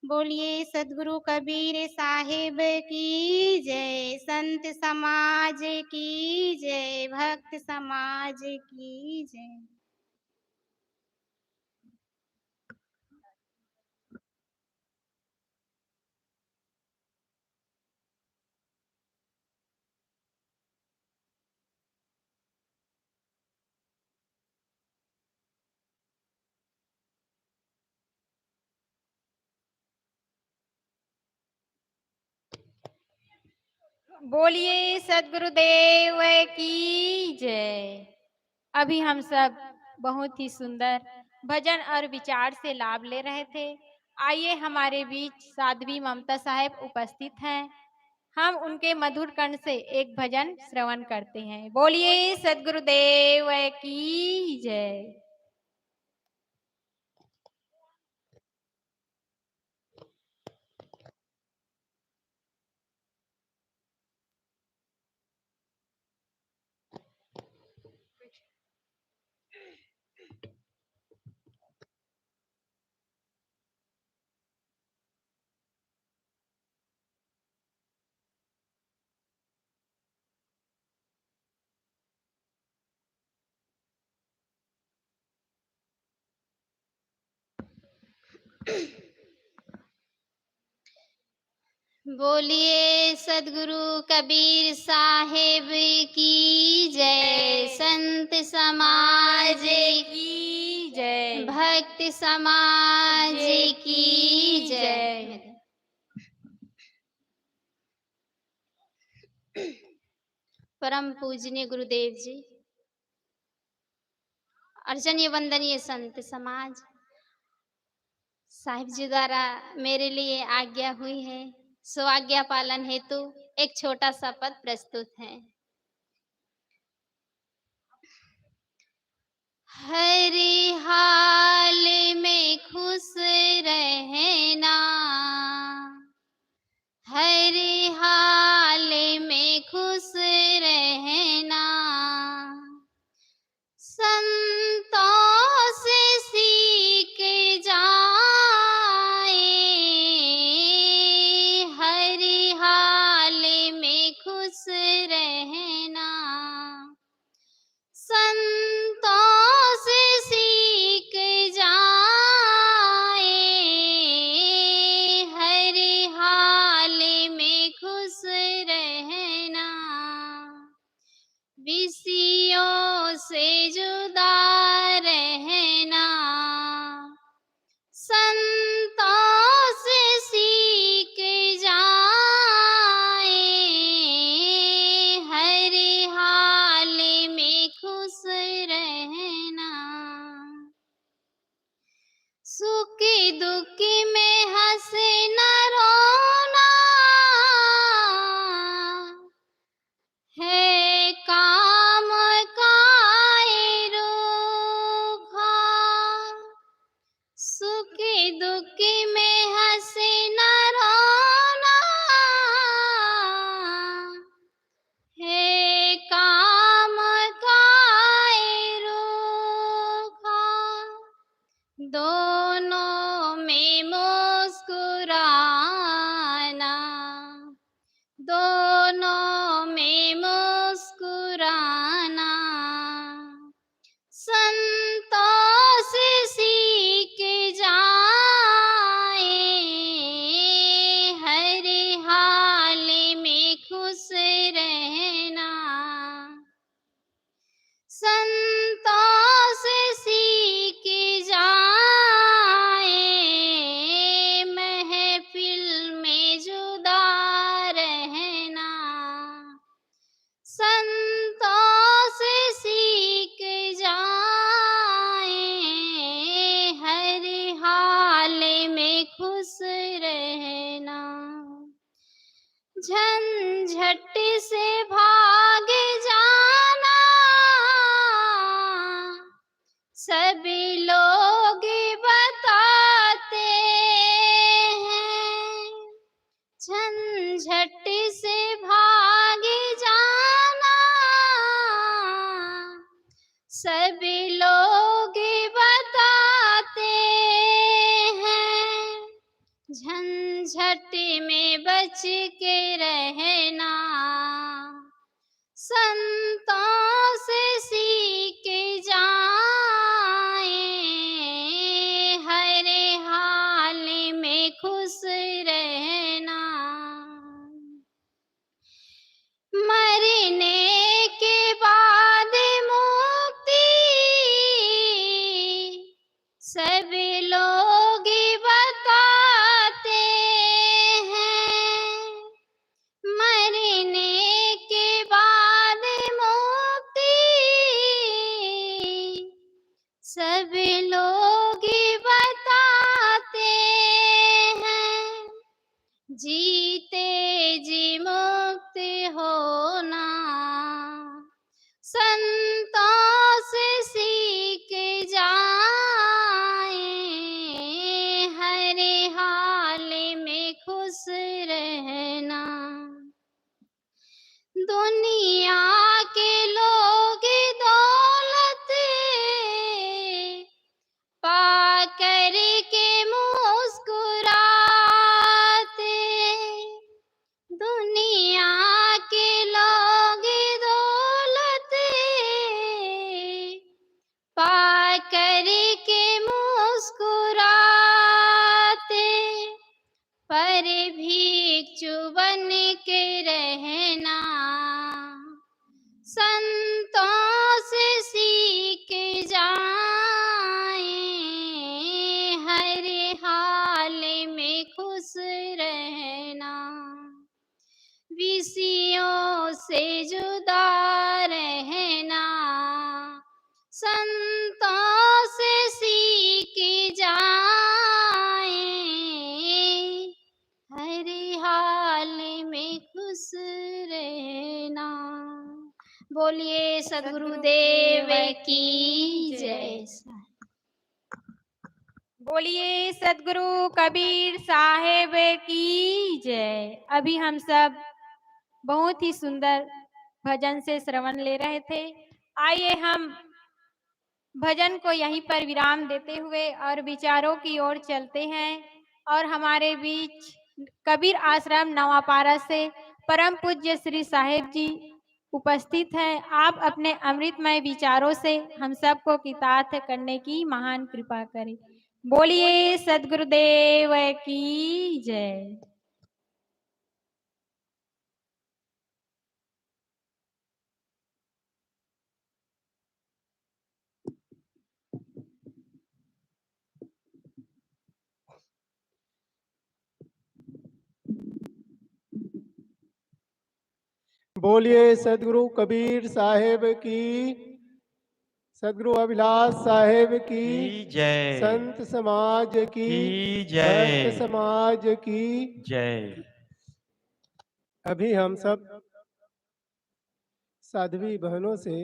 बोलिए सद्गुरु कबीर साहिब की जय, संत समाज की जय, भक्त समाज की जय। बोलिए सद्गुरुदेव की जय। अभी हम सब बहुत ही सुंदर भजन और विचार से लाभ ले रहे थे। आइए हमारे बीच साध्वी ममता साहेब उपस्थित हैं। हम उनके मधुर कंठ से एक भजन श्रवण करते हैं। बोलिए सद्गुरुदेव की जय। बोलिए सद्गुरु कबीर साहेब की जय, संत समाज की जय, भक्त समाज की जय। परम पूजनीय गुरुदेव जी, अर्चनीय वंदनीय संत समाज, साहिब जी द्वारा मेरे लिए आज्ञा हुई है, सो आज्ञा पालन हेतु एक छोटा सा पद प्रस्तुत है। हर हाल में खुश रहना, हर हाल में खुश रहना, संतों से सीख जाए, हर हाल में खुश रहना, संतों से सीख जाए, हर हाल में खुश रहना, विषयों से जुदा रहना, संतों से सीख जाए, हर हाल में खुश रहना, सुख दुख में हंसना रोना है काम का रूखा, सुख दुख में हंसना रोना है काम का रूखा, दोनों में मुस्कुराना, दोनों में मुस्कुराना, संतों से सीख जाए, हर हाल में खुश रहना, संतों से सीख जाए, महफिल में जुदा रहना, संतों से सीख जाए, हर हाल में खुश रहना, झंझट से भाग जाना, सभी लोग बताते हैं, झंझट से भाग जाना, सभी लोग बताते हैं, झंझट झट में बच के रहना, संतों से सीख जाए, हर हाल में खुश रहना। मरने के बाद मुक्ति सब लोग बताते हैं, मरने के बाद मुक्ति सब लोग बताते हैं, जीते जी मुक्त होना, संतों से सीख जाए, हर हाल में खुश रहना। दुनिया के लोग दौलत पा कर के मुस्कुराते, दुनिया के लोग दौलत पा कर के मुस्कुराते, पर भिक्षु बन के रहना, संतों से सीख जाए, हर हाल में खुश रहना। विषयों से जुदा रहना, संतों से सीख जाए, हर हाल में खुश रहना। बोलिए सद्गुरुदेव की जय। बोलिए सद्गुरु कबीर साहेब की जय। अभी हम सब बहुत ही सुंदर भजन से श्रवण ले रहे थे। आइए हम भजन को यहीं पर विराम देते हुए और विचारों की ओर चलते हैं। और हमारे बीच कबीर आश्रम नवापारा से परम पूज्य श्री साहेब जी उपस्थित हैं। आप अपने अमृतमय विचारों से हम सबको कृतार्थ करने की महान कृपा करें। बोलिए सद्गुरुदेव की जय। बोलिए सदगुरु कबीर साहेब की, सदगुरु अभिलाष साहेब की जय, संत समाज की जय, भक्त समाज की जय। अभी हम सब साध्वी बहनों से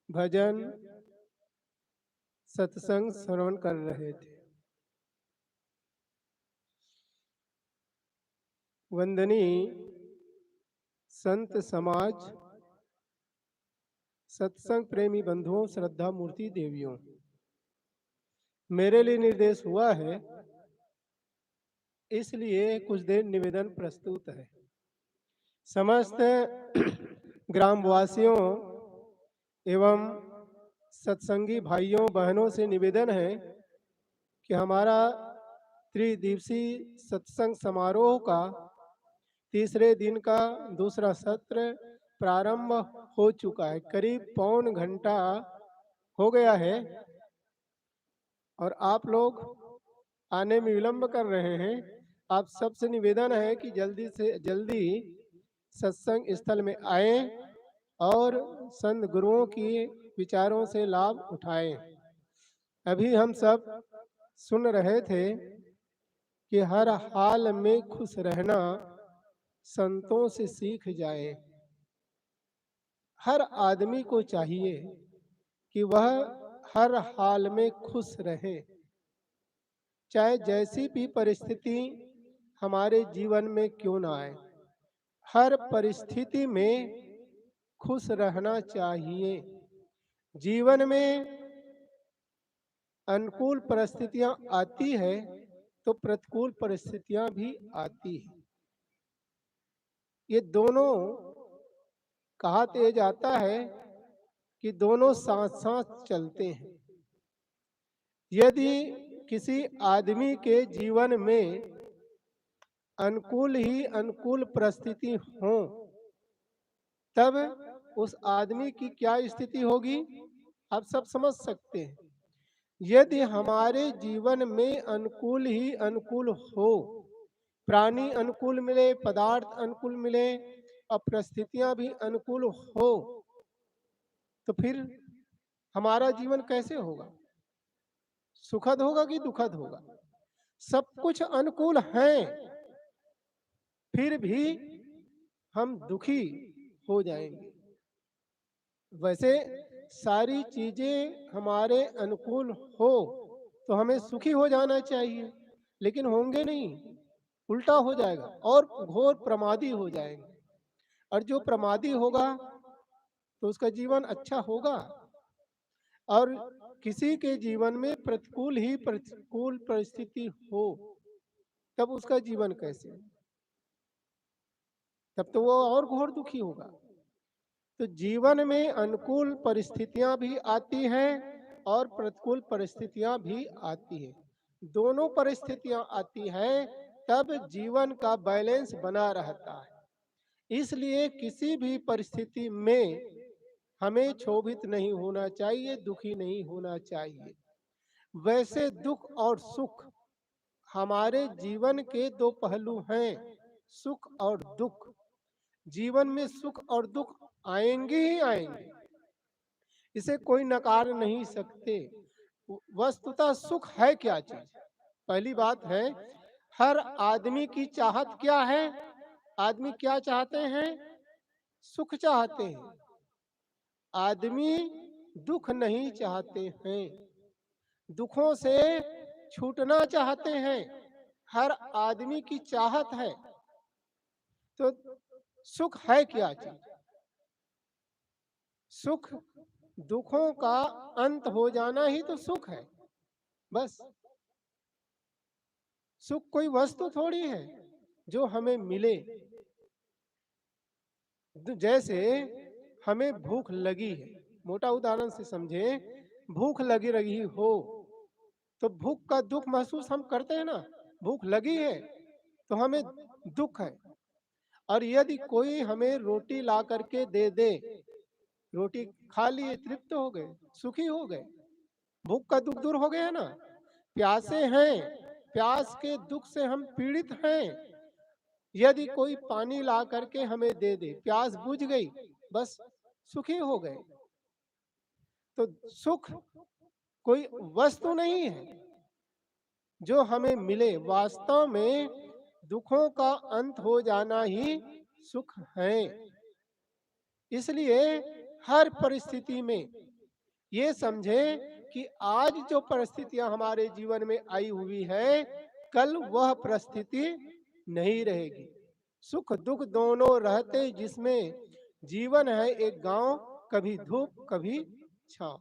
भजन सत्संग श्रवण कर रहे थे। वंदनीय संत समाज, सत्संग प्रेमी बंधुओं, श्रद्धा मूर्ति देवियों, मेरे लिए निर्देश हुआ है, इसलिए कुछ देर निवेदन प्रस्तुत है। समस्त ग्रामवासियों एवं सत्संगी भाइयों बहनों से निवेदन है कि हमारा त्रिदिवसीय सत्संग समारोह का तीसरे दिन का दूसरा सत्र प्रारंभ हो चुका है। करीब पौन घंटा हो गया है और आप लोग आने में विलंब कर रहे हैं। आप सबसे निवेदन है कि जल्दी से जल्दी सत्संग स्थल में आए और संत गुरुओं की विचारों से लाभ उठाएं। अभी हम सब सुन रहे थे कि हर हाल में खुश रहना संतों से सीख जाए। हर आदमी को चाहिए कि वह हर हाल में खुश रहे, चाहे जैसी भी परिस्थिति हमारे जीवन में क्यों ना आए। हर परिस्थिति में खुश रहना चाहिए। जीवन में अनुकूल परिस्थितियां आती है तो प्रतिकूल परिस्थितियां भी आती हैं। ये दोनों कहा जाता है कि दोनों साथ साथ चलते हैं। यदि किसी आदमी के जीवन में अनुकूल ही अनुकूल परिस्थिति हो, तब उस आदमी की क्या स्थिति होगी आप सब समझ सकते हैं। यदि हमारे जीवन में अनुकूल ही अनुकूल हो, प्राणी अनुकूल मिले, पदार्थ अनुकूल मिले और परिस्थितियां भी अनुकूल हो, तो फिर हमारा जीवन कैसे होगा? सुखद होगा कि दुखद होगा? सब कुछ अनुकूल है, फिर भी हम दुखी हो जाएंगे। वैसे सारी चीजें हमारे अनुकूल हो तो हमें सुखी हो जाना चाहिए, लेकिन होंगे नहीं, उल्टा हो जाएगा और घोर प्रमादी हो जाएंगे। और जो प्रमादी होगा तो उसका जीवन अच्छा होगा। और किसी के जीवन में प्रतिकूल ही प्रतिकूल परिस्थिति हो, तब उसका जीवन कैसे? तब तो वो और घोर दुखी होगा। तो जीवन में अनुकूल परिस्थितियां भी आती हैं और प्रतिकूल परिस्थितियां भी आती हैं। दोनों परिस्थितियां आती हैं, तब जीवन का बैलेंस बना रहता है। इसलिए किसी भी परिस्थिति में हमें क्षोभित नहीं होना चाहिए, दुखी नहीं होना चाहिए। वैसे दुख और सुख हमारे जीवन के दो पहलू हैं, सुख और दुख। जीवन में सुख और दुख आएंगे ही आएंगे, इसे कोई नकार नहीं सकते। वस्तुतः सुख है क्या चीज? पहली बात है, हर आदमी की चाहत क्या है? आदमी क्या चाहते हैं? सुख चाहते हैं। आदमी दुख नहीं चाहते हैं, दुखों से छूटना चाहते हैं। हर आदमी की चाहत है। तो सुख है क्या चीज? सुख दुखों का अंत हो जाना ही तो सुख है, बस। सुख कोई वस्तु थोड़ी है जो हमें मिले। जैसे हमें भूख लगी है, मोटा उदाहरण से समझे, भूख लगी रही हो तो भूख का दुख महसूस हम करते हैं ना। भूख लगी है तो हमें दुख है। और यदि कोई हमें रोटी ला करके दे दे, रोटी खा लिए, तृप्त हो गए, सुखी हो गए, भूख का दुख दूर हो गया ना। प्यासे हैं, प्यास के दुख से हम पीड़ित हैं। यदि कोई पानी ला करके हमें दे दे, प्यास बुझ गई, बस सुखी हो गए। तो सुख कोई वस्तु नहीं है जो हमें मिले। वास्तव में दुखों का अंत हो जाना ही सुख है। इसलिए हर परिस्थिति में ये समझे कि आज जो परिस्थितियां हमारे जीवन में आई हुई है, कल वह परिस्थिति नहीं रहेगी। सुख दुख दोनों रहते जिसमें जीवन है एक गांव, कभी धूप कभी छांव।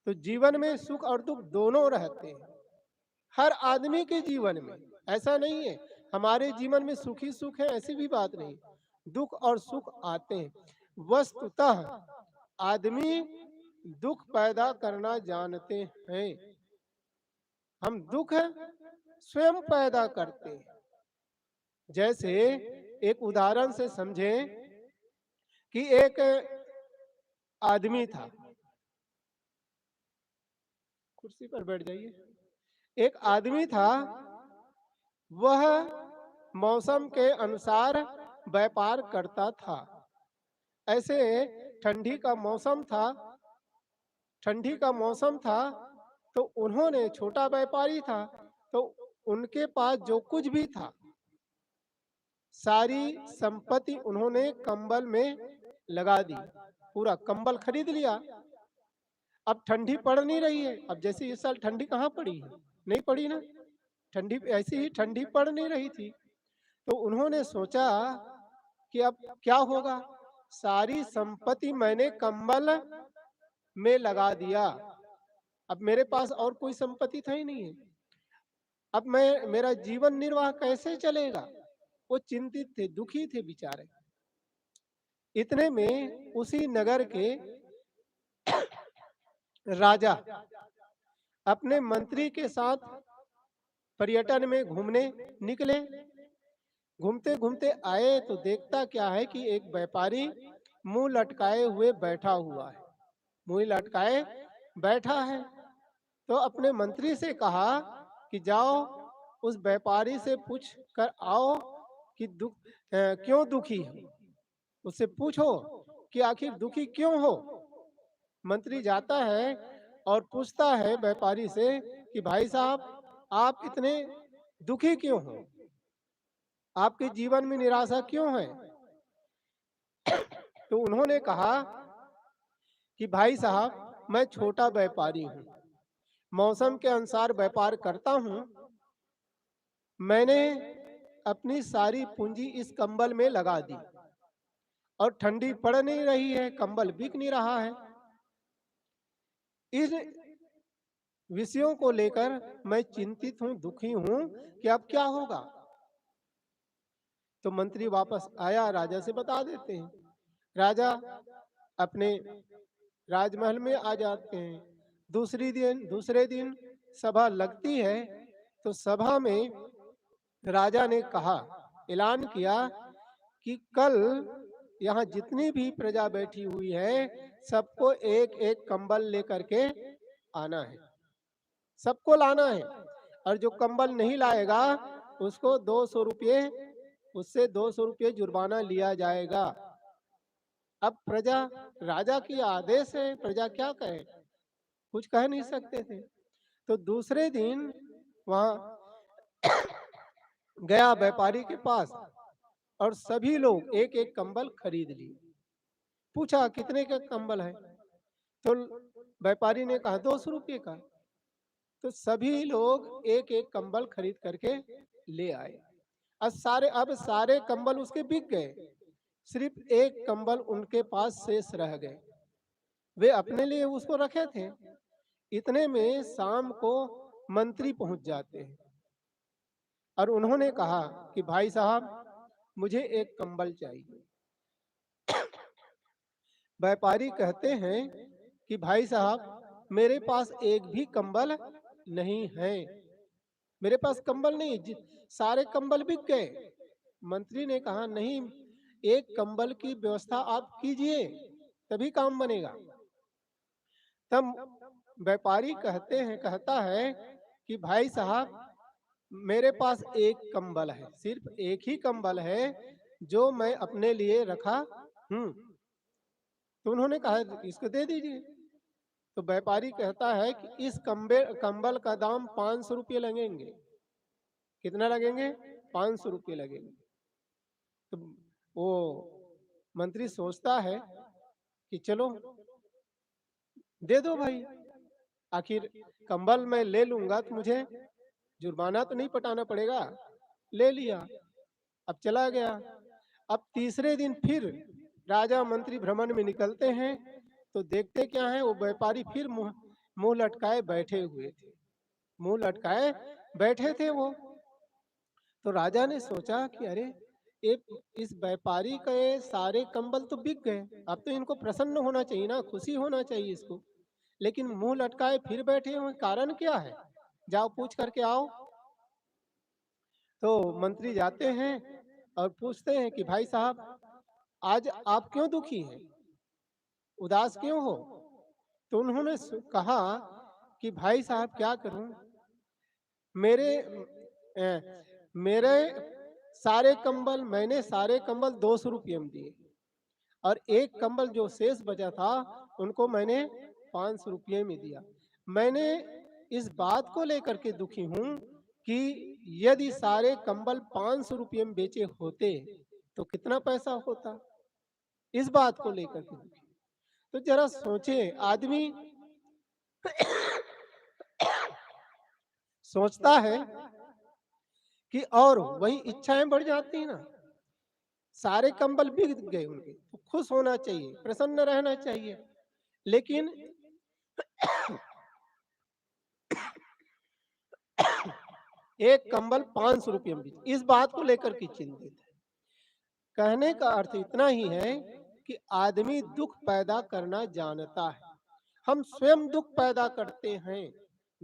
तो जीवन में सुख और दुख दोनों रहते हैं हर आदमी के जीवन में। ऐसा नहीं है हमारे जीवन में सुख ही सुख है, ऐसी भी बात नहीं। दुख और सुख आते हैं। वस्तुतः आदमी दुख पैदा करना जानते हैं। हम दुख स्वयं पैदा करते हैं। जैसे एक उदाहरण से समझें कि एक आदमी था, कुर्सी पर बैठ जाइए। एक आदमी था, वह मौसम के अनुसार व्यापार करता था। ऐसे ठंडी का मौसम था, ठंडी का मौसम था तो उन्होंने, छोटा व्यापारी था, तो उनके पास जो कुछ भी था सारी संपत्ति उन्होंने कंबल में लगा दी, पूरा कंबल खरीद लिया। अब ठंडी पड़ नहीं रही है। अब जैसे इस साल ठंडी कहाँ पड़ी है? नहीं पड़ी ना। ठंडी ऐसी ही ठंडी पड़ नहीं रही थी। तो उन्होंने सोचा कि अब क्या होगा, सारी संपत्ति मैंने कंबल में लगा दिया, अब मेरे पास और कोई संपत्ति था ही नहीं है। अब मैं मेरा जीवन निर्वाह कैसे चलेगा? वो चिंतित थे, दुखी थे बेचारे। इतने में उसी नगर के राजा अपने मंत्री के साथ पर्यटन में घूमने निकले। घूमते घूमते आए तो देखता क्या है कि एक व्यापारी मुंह लटकाए हुए बैठा हुआ है, मुंह लटकाए बैठा है। तो अपने मंत्री से कहा कि जाओ उस व्यापारी से पूछ कर आओ कि क्यों दुखी हो, उससे पूछो कि आखिर दुखी क्यों हो। मंत्री जाता है और पूछता है व्यापारी से कि भाई साहब, आप इतने दुखी क्यों हो? आपके जीवन में निराशा क्यों है? तो उन्होंने कहा कि भाई साहब, मैं छोटा व्यापारी हूँ, मौसम के अनुसार व्यापार करता हूँ। मैंने अपनी सारी पूंजी इस कंबल में लगा दी और ठंडी पड़ नहीं रही है, कंबल बिक नहीं रहा है। इस विषयों को लेकर मैं चिंतित हूँ, दुखी हूँ कि अब क्या होगा। तो मंत्री वापस आया, राजा से बता देते हैं। राजा अपने राजमहल में आ जाते हैं। दूसरे दिन सभा लगती है। तो सभा में राजा ने कहा, ऐलान किया कि कल यहाँ जितनी भी प्रजा बैठी हुई है, सबको एक एक कंबल लेकर के आना है, सबको लाना है। और जो कंबल नहीं लाएगा उसको 200 रुपये, उससे 200 रुपये जुर्माना लिया जाएगा। अब प्रजा, राजा की आदेश है, प्रजा क्या कहे, कुछ कह नहीं सकते थे। तो दूसरे दिन वहां गया व्यापारी के पास और सभी लोग एक एक कंबल खरीद लिए। पूछा कितने का कंबल है? तो व्यापारी ने कहा 200 रुपये का। तो सभी लोग एक एक कंबल खरीद करके ले आए। अब सारे कंबल उसके बिक गए, सिर्फ एक कंबल उनके पास शेष रह गए। वे अपने लिए उसको रखे थे। इतने में शाम को मंत्री पहुंच जाते हैं और उन्होंने कहा कि भाई साहब, मुझे एक कंबल चाहिए। व्यापारी कहते हैं कि भाई साहब, मेरे पास एक भी कंबल नहीं है, मेरे पास कंबल नहीं, सारे कंबल बिक गए। मंत्री ने कहा नहीं, एक कंबल की व्यवस्था आप कीजिए, तभी काम बनेगा। तब व्यापारी कहता है कि भाई साहब, मेरे पास एक कंबल है, सिर्फ एक ही कंबल है जो मैं अपने लिए रखा हूँ। तो उन्होंने कहा इसको दे दीजिए। तो व्यापारी कहता है कि इस कंबल का दाम 500 रुपये लगेंगे। कितना लगेंगे? 500 रुपये लगेंगे। तो वो मंत्री सोचता है कि चलो दे दो भाई, आखिर कंबल मैं ले लूंगा तो मुझे जुर्माना तो नहीं पटाना पड़ेगा। ले लिया, अब चला गया। अब तीसरे दिन फिर राजा मंत्री भ्रमण में निकलते हैं तो देखते क्या है, वो व्यापारी फिर मुंह लटकाए बैठे हुए थे, मुंह लटकाए बैठे थे वो। तो राजा ने सोचा कि अरे, इस व्यापारी के सारे कंबल तो बिक गए, अब तो इनको प्रसन्न होना चाहिए ना, खुशी होना चाहिए इसको, लेकिन मुंह लटकाए फिर बैठे हुए, कारण क्या है? जाओ पूछ करके आओ। तो मंत्री जाते हैं और पूछते हैं कि भाई साहब, आज आप क्यों दुखी हैं, उदास क्यों हो? तो उन्होंने कहा कि भाई साहब, क्या करूं, मेरे मेरे मैंने सारे कंबल 200 रुपये में दिए और एक कंबल जो शेष बचा था उनको मैंने 500 रुपये में दिया। मैंने इस बात को लेकर के दुखी हूं कि यदि सारे कंबल 500 रुपये में बेचे होते तो कितना पैसा होता, इस बात को लेकर के दुखी। तो जरा सोचे, आदमी सोचता है कि और वही इच्छाएं बढ़ जाती हैं ना। सारे कंबल बिक गए उनके, तो खुश होना चाहिए, प्रसन्न रहना चाहिए, लेकिन एक कंबल 500 रुपये में इस बात को लेकर के चिंतित है। कहने का अर्थ इतना ही है कि आदमी दुख पैदा करना जानता है। हम स्वयं दुख पैदा करते हैं,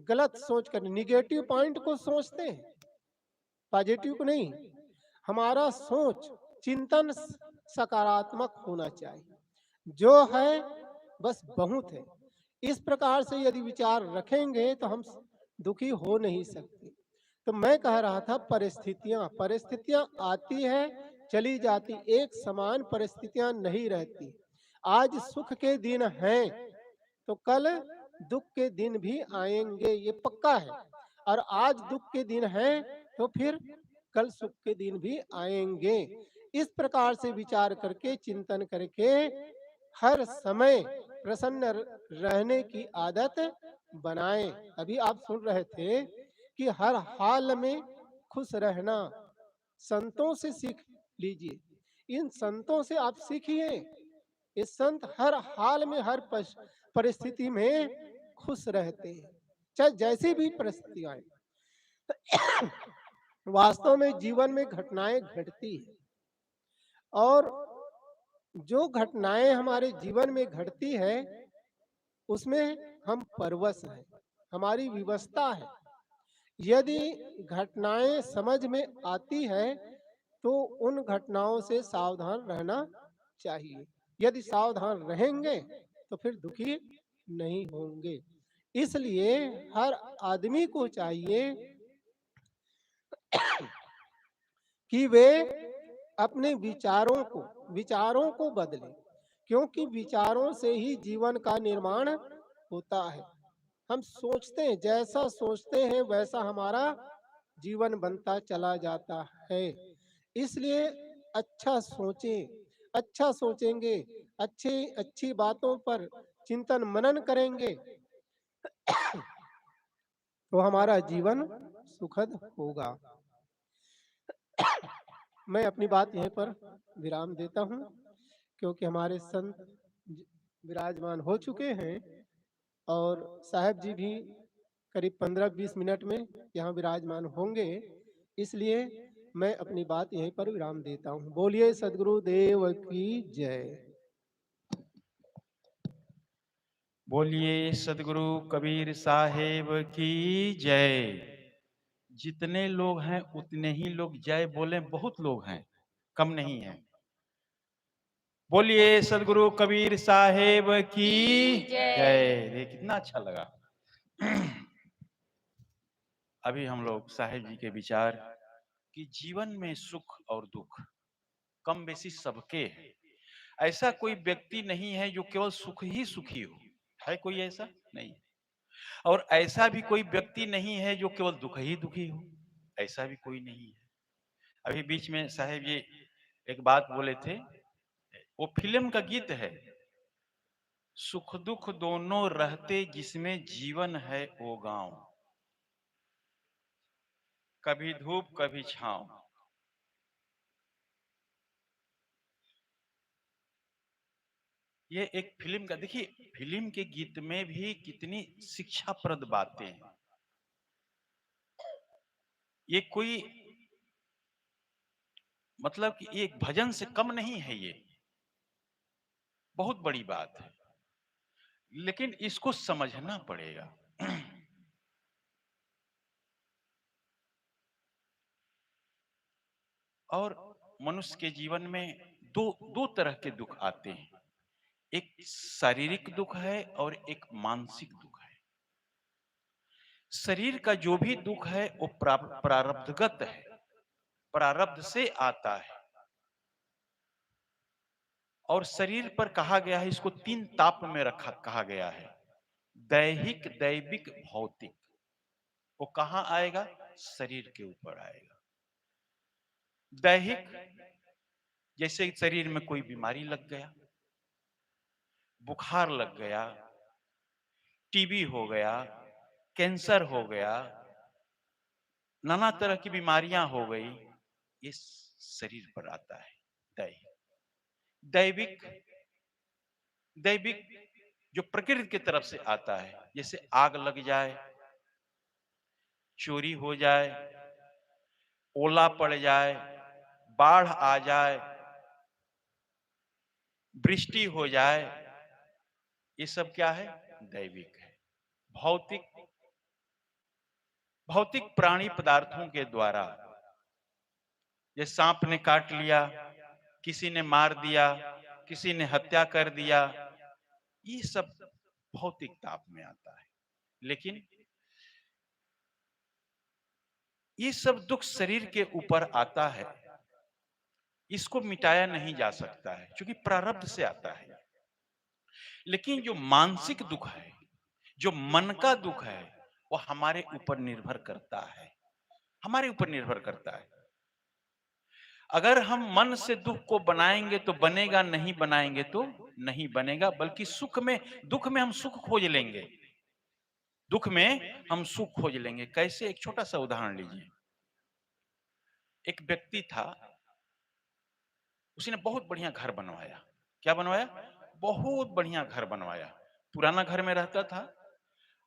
गलत सोच कर निगेटिव पॉइंट को सोचते हैं, पॉजिटिव को नहीं। हमारा सोच चिंतन सकारात्मक होना चाहिए। जो है बस बहुत है, इस प्रकार से यदि विचार रखेंगे तो हम दुखी हो नहीं सकते। तो मैं कह रहा था परिस्थितियां परिस्थितियां आती है चली जाती, एक समान परिस्थितियां नहीं रहती। आज सुख के दिन हैं तो कल दुख के दिन भी आएंगे, ये पक्का है। और आज दुख के दिन हैं तो फिर कल सुख के दिन भी आएंगे। इस प्रकार से विचार करके चिंतन करके हर समय प्रसन्न रहने की आदत बनाएं। अभी आप सुन रहे थे कि हर हाल में खुश रहना, संतों से सीख लीजिए। इन संतों से आप सीखिए। ये संत हर हाल में हर परिस्थिति में खुश रहते हैं, चाहे जैसी भी परिस्थिति आए। वास्तव में जीवन में घटनाएं घटती है और जो घटनाएं हमारे जीवन में घटती है उसमें हम परवश हैं, हमारी विवशता है। यदि घटनाएं समझ में आती है तो उन घटनाओं से सावधान रहना चाहिए। यदि सावधान रहेंगे तो फिर दुखी नहीं होंगे। इसलिए हर आदमी को चाहिए कि वे अपने विचारों को बदलें, क्योंकि विचारों से ही जीवन का निर्माण होता है। हम सोचते हैं, जैसा सोचते हैं वैसा हमारा जीवन बनता चला जाता है। इसलिए अच्छा सोचें, अच्छा सोचेंगे, अच्छी बातों पर चिंतन मनन करेंगे तो हमारा जीवन सुखद होगा। मैं अपनी बात यहीं पर विराम देता हूँ, क्योंकि हमारे संत विराजमान हो चुके हैं और साहब जी भी करीब 15-20 मिनट में यहाँ विराजमान होंगे। इसलिए मैं अपनी बात यहीं पर विराम देता हूँ। बोलिए सदगुरु देव की जय। बोलिए सदगुरु कबीर साहेब की जय। जितने लोग हैं उतने ही लोग जय बोले, बहुत लोग हैं, कम नहीं है। बोलिए सदगुरु कबीर साहेब की जय। ये कितना अच्छा लगा। अभी हम लोग साहेब जी के विचार कि जीवन में सुख और दुख कम बेसी सबके है। ऐसा कोई व्यक्ति नहीं है जो केवल सुख ही सुखी हो, है कोई ऐसा नहीं। और ऐसा भी कोई व्यक्ति नहीं है जो केवल दुख ही दुखी हो, ऐसा भी कोई नहीं है। अभी बीच में साहेब ये एक बात बोले थे, वो फिल्म का गीत है, सुख दुख दोनों रहते जिसमें जीवन है वो गांव, कभी धूप कभी छांव। ये एक फिल्म का, देखिए फिल्म के गीत में भी कितनी शिक्षाप्रद बातें हैं। ये कोई मतलब कि एक भजन से कम नहीं है, ये बहुत बड़ी बात है, लेकिन इसको समझना पड़ेगा। और मनुष्य के जीवन में दो तरह के दुख आते हैं, एक शारीरिक दुख है और एक मानसिक दुख है। शरीर का जो भी दुख है वो प्रारब्धगत है, प्रारब्ध से आता है। और शरीर पर कहा गया है, इसको 3 ताप में कहा गया है, दैहिक दैविक भौतिक। वो कहां आएगा? शरीर के ऊपर आएगा। दैहिक, जैसे शरीर में कोई बीमारी लग गया, बुखार लग गया, टीबी हो गया, कैंसर हो गया, नाना तरह की बीमारियां हो गई, ये शरीर पर आता है दैहिक। दैविक, दैविक जो प्रकृति की तरफ से आता है, जैसे आग लग जाए, चोरी हो जाए, ओला पड़ जाए, बाढ़ आ जाए, वृष्टि हो जाए, ये सब क्या है? दैविक है। भौतिक भौतिक प्राणी पदार्थों के द्वारा, ये सांप ने काट लिया, किसी ने मार दिया, किसी ने हत्या कर दिया, ये सब भौतिक ताप में आता है। लेकिन ये सब दुख शरीर के ऊपर आता है, इसको मिटाया नहीं जा सकता है क्योंकि प्रारब्ध से आता है। लेकिन जो मानसिक दुख है, जो मन का दुख है, वो हमारे ऊपर निर्भर करता है, हमारे ऊपर निर्भर करता है। अगर हम मन से दुख को बनाएंगे तो बनेगा, नहीं बनाएंगे तो नहीं बनेगा, बल्कि दुख में हम सुख खोज लेंगे। दुख में हम सुख खोज लेंगे। कैसे? एक छोटा सा उदाहरण लीजिए। एक व्यक्ति था, उसने बहुत बढ़िया घर बनवाया। क्या बनवाया? बहुत बढ़िया घर बनवाया। पुराना घर में रहता था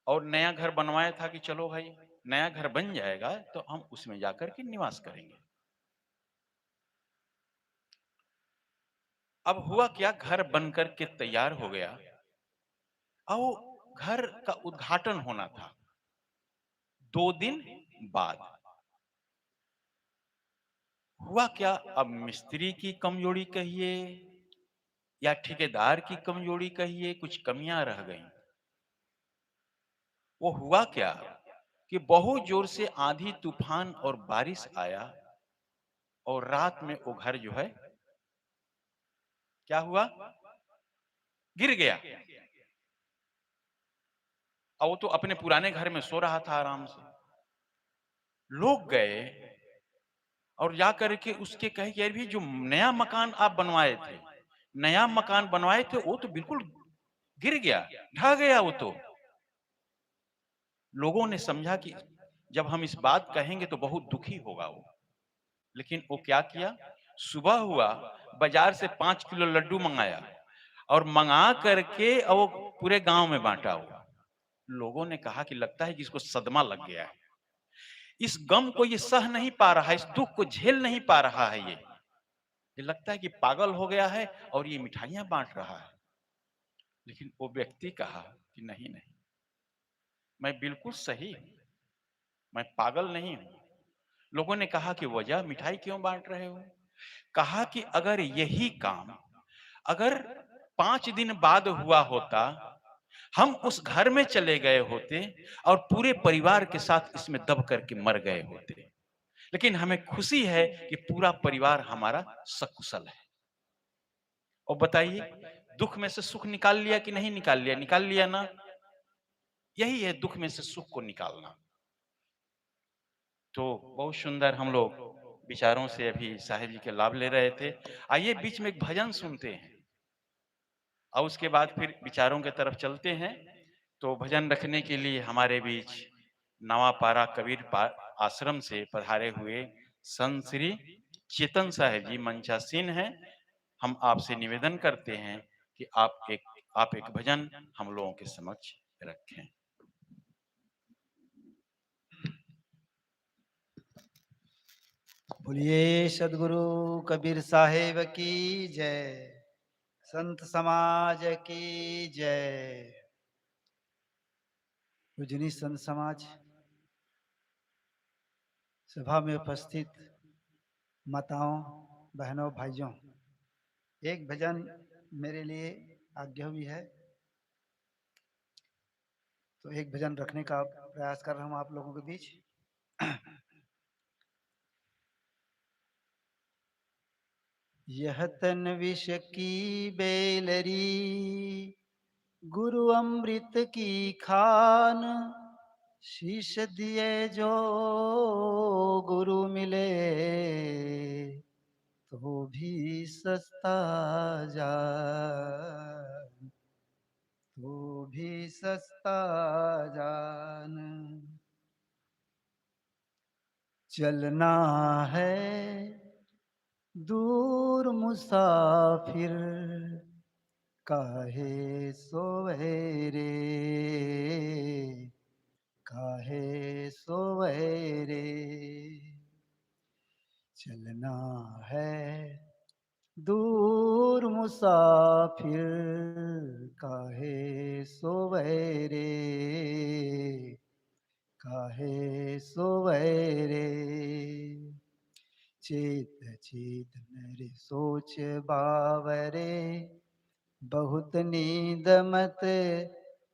और नया घर बनवाया था कि चलो भाई नया घर बन जाएगा तो हम उसमें जाकर के निवास करेंगे। अब हुआ क्या, घर बनकर के तैयार हो गया और वो घर का उद्घाटन होना था 2 दिन बाद। हुआ क्या, अब मिस्त्री की कमजोरी कहिए या ठेकेदार की कमजोरी कहिए, कुछ कमियां रह गईं। वो हुआ क्या कि बहुत जोर से आंधी तूफान और बारिश आया और रात में वो घर जो है क्या हुआ, गिर गया। और वो तो अपने पुराने घर में सो रहा था आराम से। लोग गए और जा करके उसके कहे कि यार भी जो नया मकान आप बनवाए थे, नया मकान बनवाए थे वो तो बिल्कुल गिर गया, ढह गया वो तो। लोगों ने समझा कि जब हम इस बात कहेंगे तो बहुत दुखी होगा वो। लेकिन वो क्या किया, सुबह हुआ, बाजार से 5 किलो लड्डू मंगाया और मंगा करके और वो पूरे गांव में बांटा हुआ। लोगों ने कहा कि लगता है कि इसको सदमा लग गया है, इस गम को ये सह नहीं पा रहा है, इस दुख को झेल नहीं पा रहा है, ये लगता है कि पागल हो गया है और ये मिठाइयां बांट रहा है। लेकिन वो व्यक्ति कहा कि नहीं नहीं, मैं बिल्कुल सही हूं, मैं पागल नहीं हूं। लोगों ने कहा कि वजह मिठाई क्यों बांट रहे हो? कहा कि अगर यही काम अगर 5 दिन बाद हुआ होता, हम उस घर में चले गए होते और पूरे परिवार के साथ इसमें दब करके मर गए होते। लेकिन हमें खुशी है कि पूरा परिवार हमारा सकुशल है। और बताइए, दुख में से सुख निकाल लिया कि नहीं निकाल लिया? निकाल लिया ना। यही है दुख में से सुख को निकालना। तो बहुत सुंदर हम लोग विचारों से अभी साहिब जी के लाभ ले रहे थे। आइए बीच में एक भजन सुनते हैं और उसके बाद फिर विचारों की तरफ चलते हैं। तो भजन रखने के लिए हमारे बीच नवापारा आश्रम से पधारे हुए संत श्री चेतन साहिब जी मंचासीन हैं। हम आपसे निवेदन करते हैं कि आप एक भजन हम लोगों के समक्ष रखें। बोलिए सदगुरु कबीर साहेब की जय, संत समाज की जय। पूजनी संत समाज, सभा में उपस्थित माताओं, बहनों, भाइयों, एक भजन मेरे लिए आज्ञा हुई है तो एक भजन रखने का प्रयास कर रहा हूं आप लोगों के बीच। यह तन विष की बेलरी, गुरु अमृत की खान, शीश दिए जो गुरु मिले तो भी सस्ता जान, तो भी सस्ता जान। चलना है दूर मुसाफिर, काहे सोवेरे, काहे सोवेरे। चलना है दूर मुसाफिर, काहे सोवैरे, काहे सोवैरे। चेत चेत नर सोच बावरे, बहुत नींद मत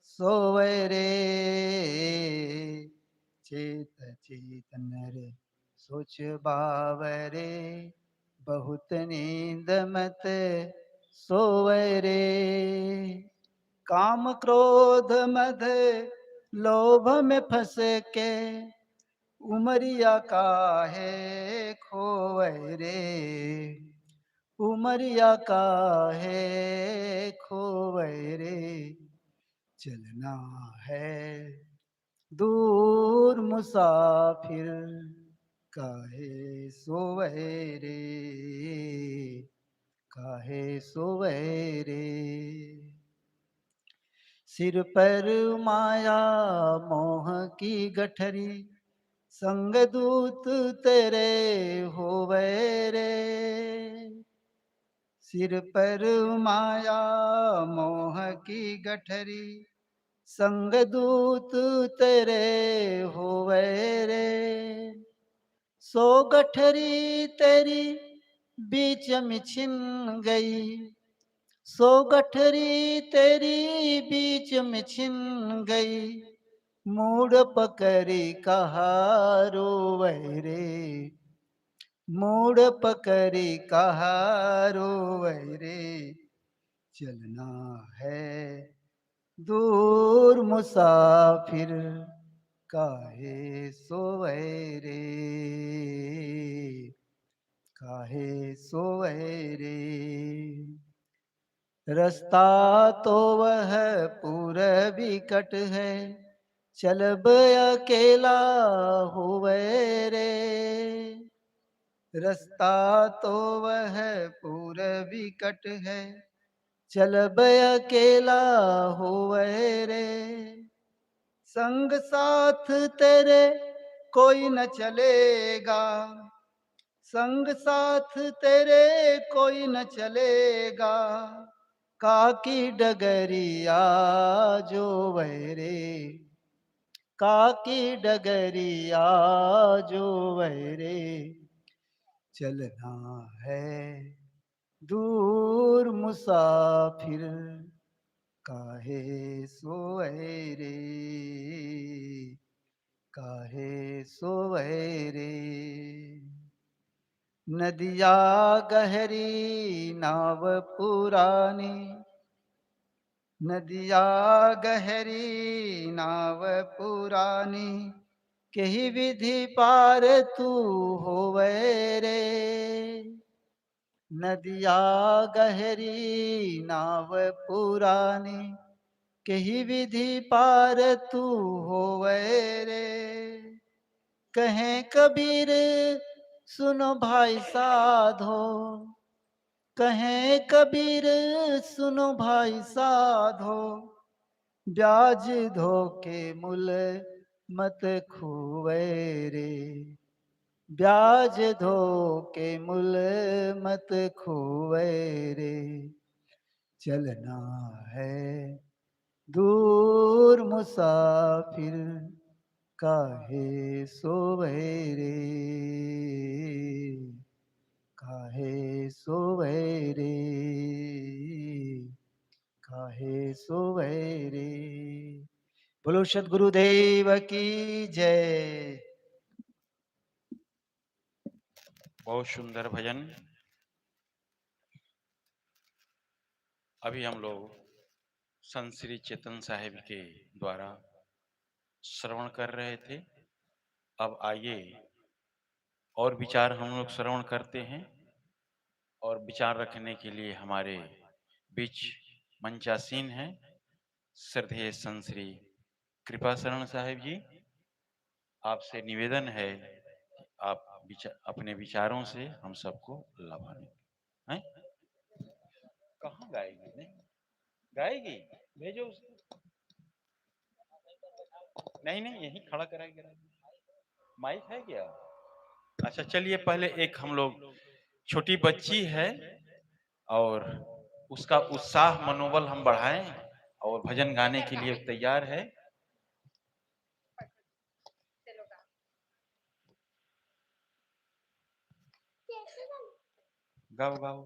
सोवरे। चेत चेत नर सोच बावरे, बहुत नींद मत सोवरे। काम क्रोध मद लोभ में फंस के, उमरिया काहे खोए रे, उमरिया काहे खोए रे। चलना है दूर मुसाफिर, काहे सोए रे, काहे सोए रे। सिर पर माया मोह की गठरी, संग दूत तेरे होवे रे। सिर पर माया मोह की गठरी, संग दूत तेरे होवे रे। सो गठरी तेरी बीच में छिन गई, सो गठरी तेरी बीच में छिन गई। मूड पकड़ी कहा रोवे रे, मूड पकड़ी कहा रोवे रे। चलना है दूर मुसाफिर, काहे सोवे रे, काहे सोवे रे। रास्ता तो वह पूरबी कट है, चलब अकेला हुए रे। रास्ता तो वह पूरबी कट है, चलब अकेला हुए रे। संग साथ तेरे कोई न चलेगा, संग साथ तेरे कोई न चलेगा। काकी डगरिया जो वैरे, काकी डगरिया जो वैरे। चलना है दूर मुसाफिर, काहे सोए रे, काहे सोए रे। नदिया गहरी नाव पुरानी, नदिया गहरी नाव पुरानी। कही विधि पार तू होवे रे। नदिया गहरी नाव पुरानी, कही विधि पार तू होवे रे। कहें कबीर सुनो भाई साधो, कहें कबीर सुनो भाई साधो। ब्याज धोके मूल मत खुवे रे, ब्याज धोके मूल मत खुवे रे। चलना है दूर मुसाफिर, काहे सोवे रे, काहे सोवे रे, काहे सोवे रे। बोलो सद्गुरुदेव की जय। बहुत सुंदर भजन अभी हम लोग संत श्री चेतन साहिब के द्वारा श्रवण कर रहे थे। अब आइए और विचार हम लोग श्रवण करते हैं। और विचार रखने के लिए हमारे बीच मंचासीन हैं श्रद्धेय संत श्री कृपाशरण साहिब जी। आपसे निवेदन है कि आप अपने विचारों से हम सबको लाभान्वित हैं। कहाँ गाएगी? नहीं गाएगी, भेजो उसको। नहीं नहीं, यही खड़ा कराएगा। माइक है क्या? अच्छा चलिए पहले एक हम लोग छोटी बच्ची है और उसका उत्साह मनोबल हम बढ़ाएं और भजन गाने के लिए तैयार है। गाओ गाओ।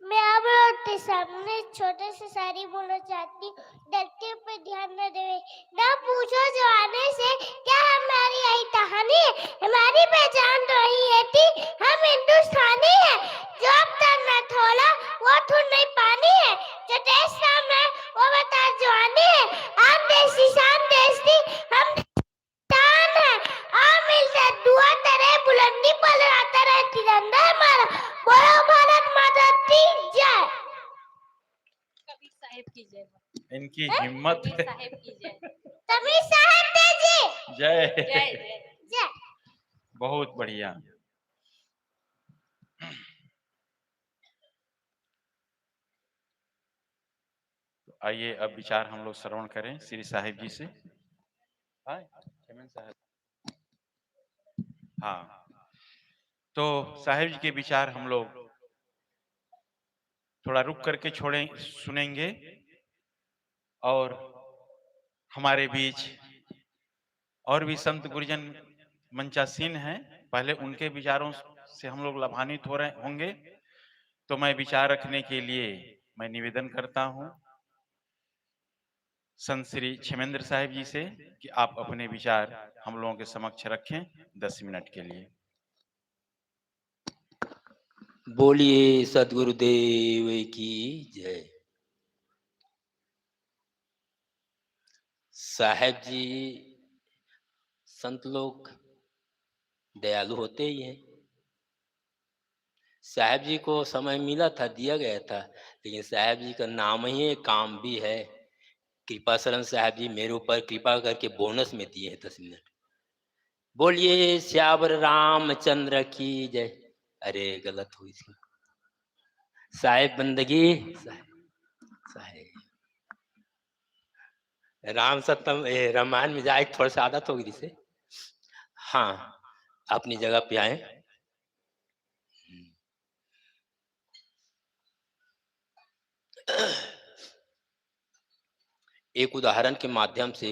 मैं अब आपके सामने छोटे से शायरी बोलना चाहती हूँ। धरती पे ध्यान न देवे, ना पूछो जवाने से क्या हमारी यही कहानी है। हमारी पहचान तो यही है थी, हम हिंदुस्तानी है। जो अब तक न थोड़ा वो थूर नहीं पानी है। जो देश नाम है वो बता जवानी है। हम देश की शान देश की हम शान है। हम मिलकर दुआ करे बुलंदी पर लहराता रहे तिरंगा हमारा। बोलो भारत माता की जय। कबीर साहेब की जय। इनकी हिम्मत कबीर साहेब की जय। कबीर साहब जी जय जय जय। जय। बहुत बढ़िया। तो आइए अब विचार हम लोग श्रवण करें श्री साहिब जी से। चमन साहब। हाँ, तो साहिब जी के विचार हम लोग थोड़ा रुक करके छोड़ें सुनेंगे और हमारे बीच और भी संत गुरुजन मंचासीन हैं, पहले उनके विचारों से हम लोग लाभान्वित हो रहे होंगे। तो मैं विचार रखने के लिए मैं निवेदन करता हूं संत श्री क्षेमेंद्र साहिब जी से कि आप अपने विचार हम लोगों के समक्ष रखें 10 मिनट के लिए। बोलिए सदगुरुदेव की जय। साहेब जी संत लोग दयालु होते ही हैं। साहेब जी को समय मिला था, दिया गया था, लेकिन साहेब जी का नाम ही है, काम भी है। कृपा शरण साहब जी मेरे ऊपर कृपा करके बोनस में दिए हैं 10 मिनट। बोलिए श्यावर रामचंद्र की जय। अरे गलत हुई थी साहेब बंदगी। साहेब राम सप्तम रामायण में जाए थोड़ा सा आदत होगी जिसे। हाँ अपनी जगह पे आए। एक उदाहरण के माध्यम से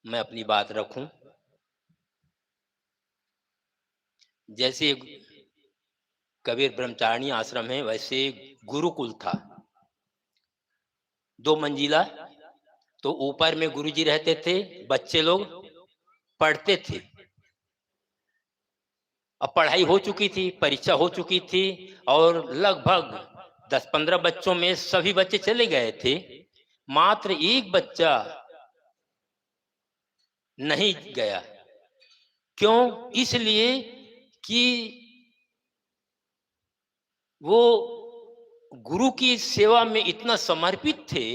मैं अपनी बात रखूं। जैसे कबीर ब्रह्मचारिणी आश्रम है, वैसे गुरुकुल था 2 मंजिला। तो ऊपर में गुरुजी रहते थे, बच्चे लोग पढ़ते थे। अब पढ़ाई हो चुकी थी, परीक्षा हो चुकी थी और लगभग 10-15 बच्चों में सभी बच्चे चले गए थे। मात्र एक बच्चा नहीं गया। क्यों? इसलिए कि वो गुरु की सेवा में इतना समर्पित थे,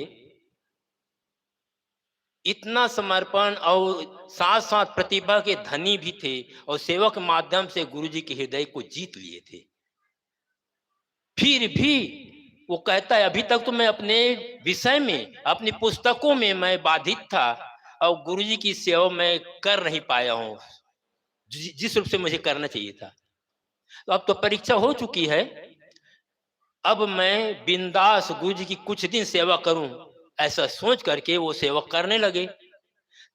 इतना समर्पण और साथ साथ प्रतिभा के धनी भी थे और सेवा के माध्यम से गुरु जी के हृदय को जीत लिए थे। फिर भी वो कहता है अभी तक तो मैं अपने विषय में, अपनी पुस्तकों में मैं बाधित था और गुरु जी की सेवा मैं कर नहीं पाया हूँ जिस रूप से मुझे करना चाहिए था। तो अब तो परीक्षा हो चुकी है, अब मैं बिंदास गुरु जी की कुछ दिन सेवा करूं, ऐसा सोच करके वो सेवा करने लगे।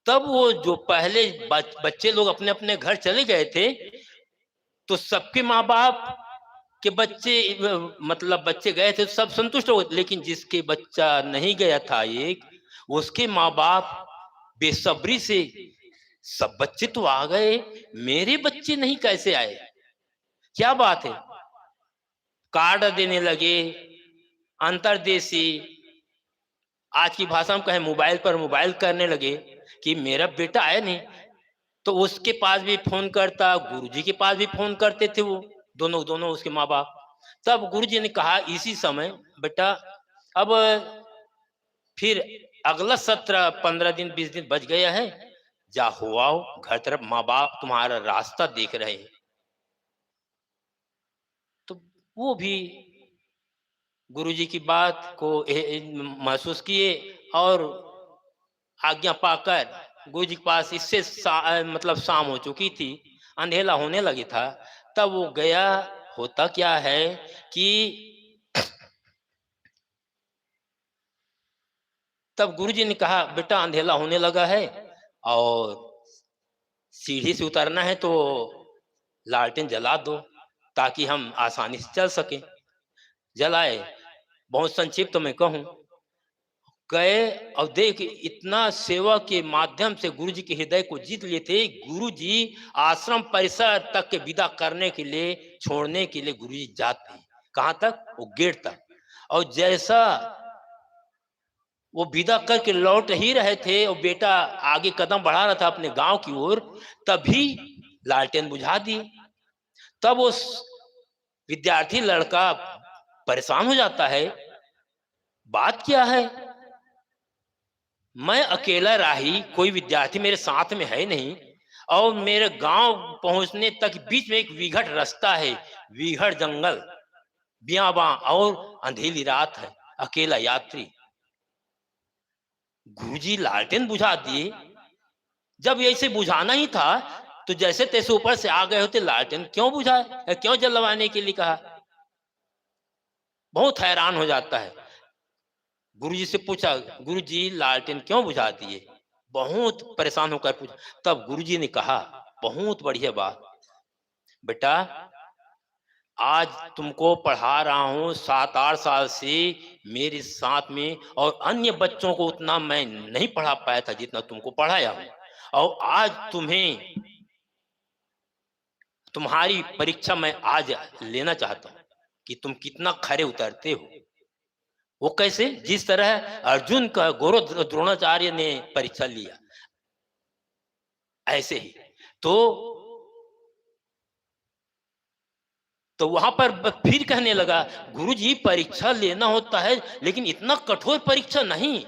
तब वो जो पहले बच्चे लोग अपने अपने घर चले गए थे, तो सबके माँ बाप के बच्चे मतलब बच्चे गए थे सब संतुष्ट हो, लेकिन जिसके बच्चा नहीं गया था एक, उसके माँ बाप बेसब्री से सब बच्चे तो आ गए, मेरे बच्चे नहीं कैसे आए, क्या बात है। कार्ड देने लगे, अंतरदेशी, आज की भाषा में कहे मोबाइल पर मोबाइल करने लगे कि मेरा बेटा आया नहीं। तो उसके पास भी फोन करता, गुरुजी के पास भी फोन करते थे वो दोनों उसके माँ बाप। तब गुरुजी ने कहा इसी समय बेटा अब फिर अगला 17-15 दिन 20 दिन बच गया है, जा हो आओ घर तरफ, माँ बाप तुम्हारा रास्ता देख रहे हैं। तो वो भी गुरुजी की बात को महसूस किए और आज्ञा पाकर गुरु जी के पास इससे मतलब शाम हो चुकी थी, अंधेला होने लगी था, तब वो गया। होता क्या है कि तब गुरु जी ने कहा, बेटा अंधेला होने लगा है और सीढ़ी से उतरना है तो लालटेन जला दो ताकि हम आसानी से चल सकें। जलाए। बहुत संक्षिप्त तो मैं कहूं, गए और देख इतना सेवा के माध्यम से गुरु जी के हृदय को जीत लिए थे। गुरु जी आश्रम परिसर तक के विदा करने के लिए, छोड़ने के लिए गुरु जी जाते हैं। कहाँ तक? वो गेट तक। और जैसा वो विदा करके लौट ही रहे थे और बेटा आगे कदम बढ़ा रहा था अपने गांव की ओर, तभी लालटेन बुझा दी। तब वो विद्यार्थी लड़का परेशान हो जाता है, बात क्या है? मैं अकेला राही, कोई विद्यार्थी मेरे साथ में है नहीं, और मेरे गांव पहुंचने तक बीच में एक विघट रास्ता है, विघट जंगल, बियाबां और अंधेरी रात है, अकेला यात्री। गुरुजी लालटेन बुझा दिए। जब ऐसे बुझाना ही था तो जैसे तैसे ऊपर से आ गए होते, लालटेन क्यों बुझाए, क्यों जलवाने के लिए कहा? बहुत हैरान हो जाता है। गुरुजी से पूछा, गुरुजी लालटेन क्यों बुझा दिए? बहुत परेशान होकर पूछा। तब गुरुजी ने कहा, बहुत बढ़िया बात बेटा, आज तुमको पढ़ा रहा हूं 7-8 साल से मेरे साथ में, और अन्य बच्चों को उतना मैं नहीं पढ़ा पाया था जितना तुमको पढ़ाया हूं। और आज तुम्हें, तुम्हारी परीक्षा मैं आज लेना चाहता हूं कि तुम कितना खरे उतरते हो। वो कैसे? जिस तरह अर्जुन का गुरु द्रोणाचार्य ने परीक्षा लिया, ऐसे ही। तो वहां पर फिर कहने लगा, गुरुजी परीक्षा लेना होता है लेकिन इतना कठोर परीक्षा नहीं।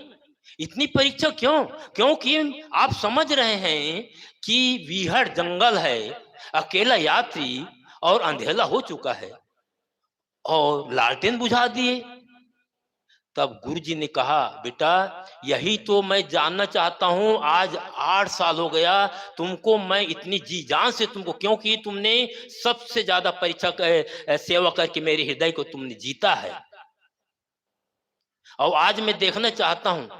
इतनी परीक्षा क्यों? क्योंकि आप समझ रहे हैं कि विहड़ जंगल है, अकेला यात्री, और अंधेला हो चुका है, और लालटेन बुझा दिए। तब गुरुजी ने कहा, बेटा यही तो मैं जानना चाहता हूं। आज 8 साल हो गया तुमको, मैं इतनी जी जान से तुमको, क्योंकि तुमने सबसे ज्यादा परीक्षा सेवा करके मेरे हृदय को तुमने जीता है। और आज मैं देखना चाहता हूं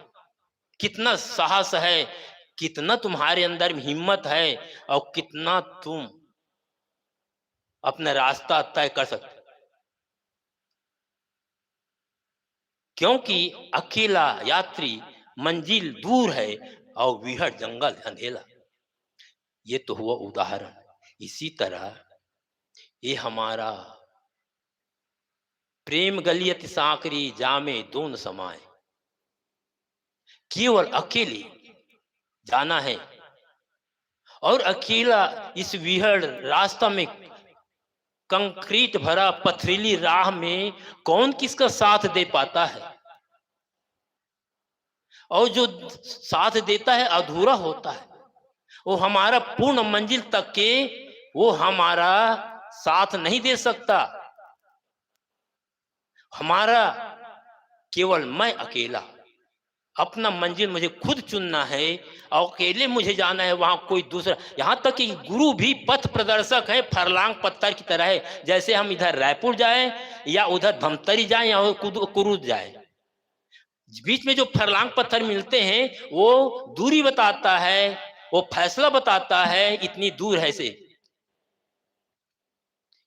कितना साहस है, कितना तुम्हारे अंदर में हिम्मत है, और कितना तुम अपना रास्ता तय कर सकते। क्योंकि अकेला यात्री, मंजिल दूर है, और विहड़ जंगल अंधेला। ये तो हुआ उदाहरण। इसी तरह ये हमारा प्रेम गलियत साकरी जामे दोन समाए, केवल अकेले जाना है, और अकेला इस विहड़ रास्ता में, कंक्रीट भरा पथरीली राह में कौन किसका साथ दे पाता है? और जो साथ देता है अधूरा होता है। वो हमारा पूर्ण मंजिल तक के वो हमारा साथ नहीं दे सकता। हमारा केवल मैं अकेला, अपना मंजिल मुझे खुद चुनना है, और अकेले मुझे जाना है, वहां कोई दूसरा। यहां तक कि गुरु भी पथ प्रदर्शक है, फरलांग पत्थर की तरह है। जैसे हम इधर रायपुर जाएं या उधर धमतरी जाएं या कुरूद जाएं, बीच में जो फरलांग पत्थर मिलते हैं वो दूरी बताता है, वो फैसला बताता है इतनी दूर है से।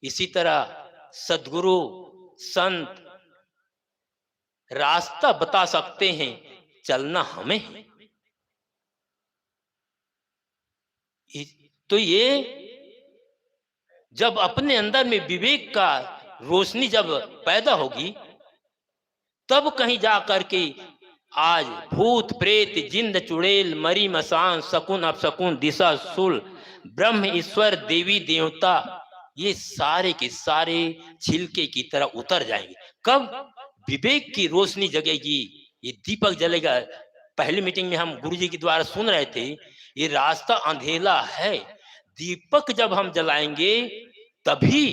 इसी तरह सद्गुरु संत रास्ता बता सकते हैं, चलना हमें है। तो ये जब अपने अंदर में विवेक का रोशनी जब पैदा होगी, तब कहीं जा करके आज भूत प्रेत जिंद चुड़ैल मरी मसान शकुन अपशकुन दिशा सुल ब्रह्म ईश्वर देवी देवता, ये सारे के सारे छिलके की तरह उतर जाएंगे। कब? विवेक की रोशनी जगेगी, ये दीपक जलेगा। पहली मीटिंग में हम गुरुजी के द्वारा सुन रहे थे, ये रास्ता अंधेला है, दीपक जब हम जलाएंगे तभी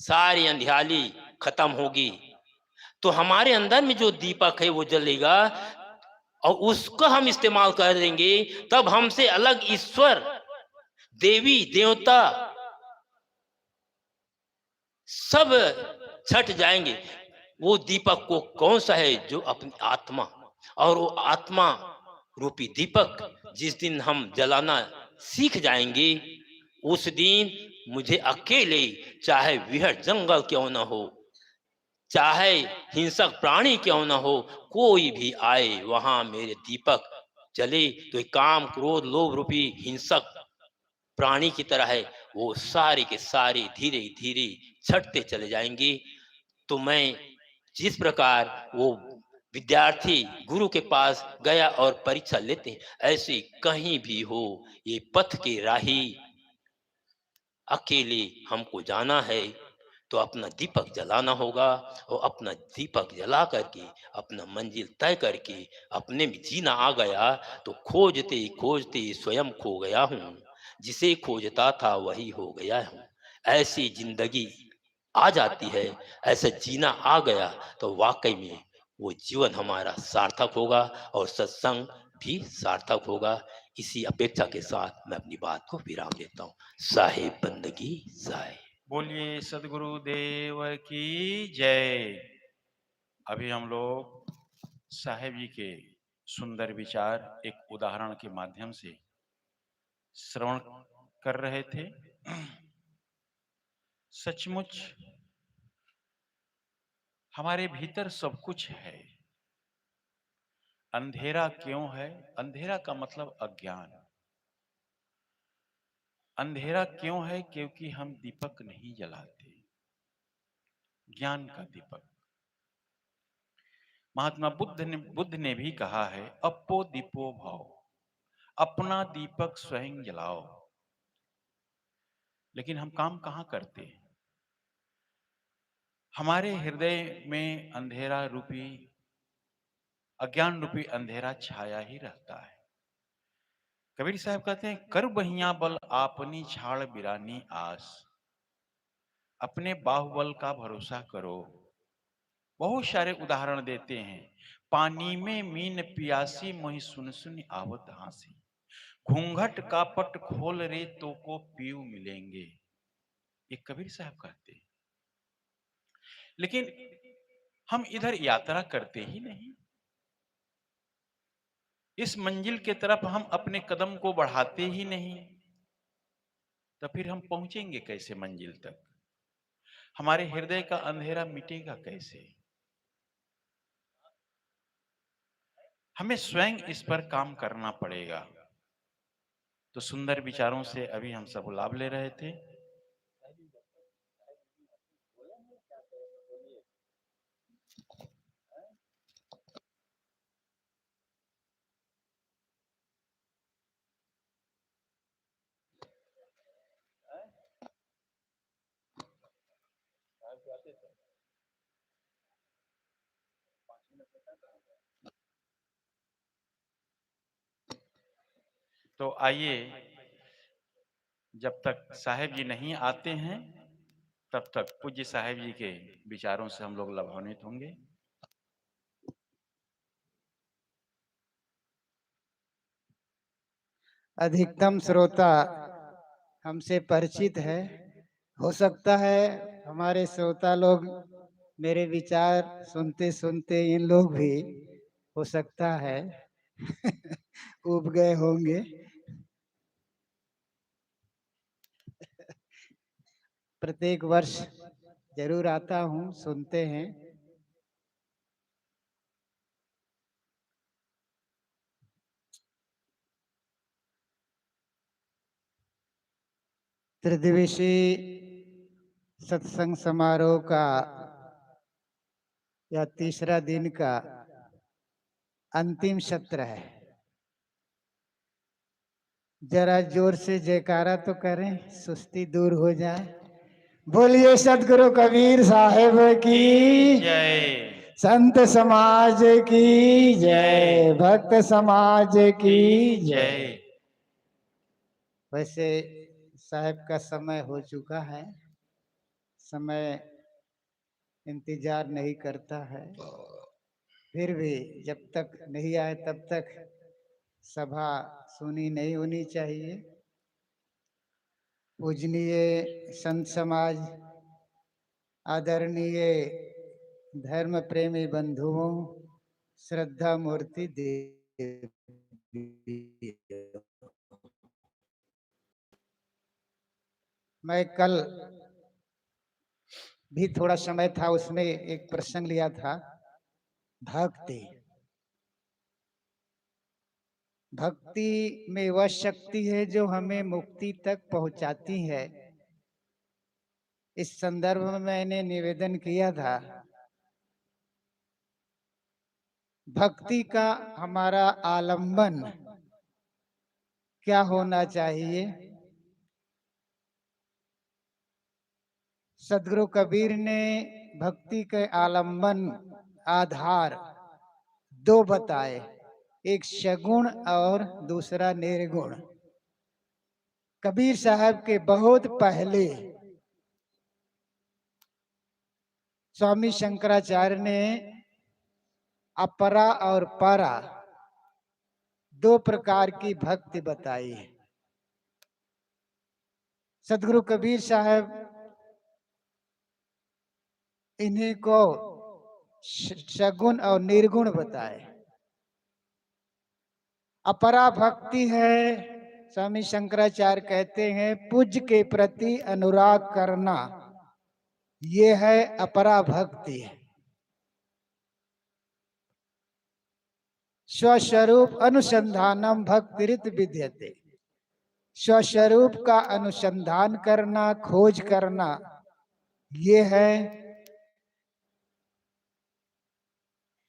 सारी अंधियाली खत्म होगी। तो हमारे अंदर में जो दीपक है वो जलेगा और उसका हम इस्तेमाल कर देंगे, तब हमसे अलग ईश्वर, देवी देवता सब छट जाएंगे। वो दीपक को कौन सा है? जो अपनी आत्मा, और वो आत्मा रूपी दीपक जिस दिन हम जलाना सीख जाएंगे, उस दिन मुझे अकेले, चाहे विहट जंगल क्यों ना हो, चाहे हिंसक प्राणी क्यों ना हो, कोई भी आए वहां मेरे दीपक जले तो ये काम क्रोध लोभ रूपी हिंसक प्राणी की तरह है, वो सारे के सारे धीरे धीरे छटते चले जाएंगे। तो मैं जिस प्रकार वो विद्यार्थी गुरु के पास गया और परीक्षा लेते हैं, ऐसे कहीं भी हो ये पथ के राही अकेले हमको जाना है, तो अपना दीपक जलाना होगा और अपना दीपक जला करके अपना मंजिल तय करके अपने में जीना आ गया, तो खोजते खोजते स्वयं खो गया हूँ, जिसे खोजता था वही हो गया हूँ। ऐसी जिंदगी आ जाती है, ऐसा जीना आ गया, तो वाकई में वो जीवन हमारा सार्थक होगा और सत्संग भी सार्थक होगा। इसी अपेक्षा के साथ मैं अपनी बात को विराम देता हूँ। साहेब बंदगी साहेब। बोलिए सदगुरु देव की जय। अभी हम लोग साहेब जी के सुंदर विचार एक उदाहरण के माध्यम से श्रवण कर रहे थे। सचमुच हमारे भीतर सब कुछ है। अंधेरा क्यों है? अंधेरा का मतलब अज्ञान। अंधेरा क्यों है? क्योंकि हम दीपक नहीं जलाते, ज्ञान का दीपक। महात्मा बुद्ध ने भी कहा है, अपो दीपो भाव, अपना दीपक स्वयं जलाओ। लेकिन हम काम कहाँ करते हैं? हमारे हृदय में अंधेरा रूपी, अज्ञान रूपी अंधेरा छाया ही रहता है। कबीर साहब कहते हैं, कर बहिया बल आपनी छाड़ बिरानी आस, अपने बाहुबल का भरोसा करो। बहुत सारे उदाहरण देते हैं। पानी में मीन पियासी मोहि सुन सुन आवत हासी, घूंघट का पट खोल रे तो को पीऊ मिलेंगे। ये कबीर साहब कहते हैं। लेकिन हम इधर यात्रा करते ही नहीं। इस मंजिल के तरफ हम अपने कदम को बढ़ाते ही नहीं, तो फिर हम पहुंचेंगे कैसे मंजिल तक? हमारे हृदय का अंधेरा मिटेगा कैसे? हमें स्वयं इस पर काम करना पड़ेगा। तो सुंदर विचारों से अभी हम सब लाभ ले रहे थे। तो आइए, जब तक साहेब जी नहीं आते हैं तब तक पूज्य साहेब जी के विचारों से हम लोग लाभान्वित होंगे। अधिकतम श्रोता हमसे परिचित है। हो सकता है हमारे श्रोता लोग मेरे विचार सुनते सुनते इन लोग भी हो सकता है उब गए होंगे। प्रत्येक वर्ष जरूर आता हूँ, सुनते हैं। त्रिदिवसीय सत्संग समारोह का यह तीसरा दिन का अंतिम सत्र है। जरा जोर से जयकारा तो करें, सुस्ती दूर हो जाए। बोलिए सदगुरु कबीर साहेब की जय। संत समाज की जय, भक्त समाज की जय। वैसे साहेब का समय हो चुका है। समय इंतजार नहीं करता है। फिर भी जब तक नहीं आए तब तक सभा सुनी नहीं होनी चाहिए। पूजनीय संत समाज, आदरणीय धर्म प्रेमी बंधुओं, श्रद्धा मूर्ति देव, मैं कल भी थोड़ा समय था, उसमें एक प्रसंग लिया था, भक्ति। भक्ति में वह शक्ति है जो हमें मुक्ति तक पहुंचाती है। इस संदर्भ में मैंने निवेदन किया था, भक्ति का हमारा आलंबन क्या होना चाहिए। सदगुरु कबीर ने भक्ति के आलंबन आधार दो बताए, एक सगुण और दूसरा निर्गुण। कबीर साहब के बहुत पहले स्वामी शंकराचार्य ने अपरा और परा दो प्रकार की भक्ति बताई है। सदगुरु कबीर साहब इन्हीं को सगुण और निर्गुण बताए। अपरा भक्ति है, स्वामी शंकराचार्य कहते हैं, पूज्य के प्रति अनुराग करना, ये है अपरा भक्ति। स्वस्वरूप अनुसंधानम भक्तिरित विद्यते, स्वस्वरूप का अनुसंधान करना, खोज करना, ये है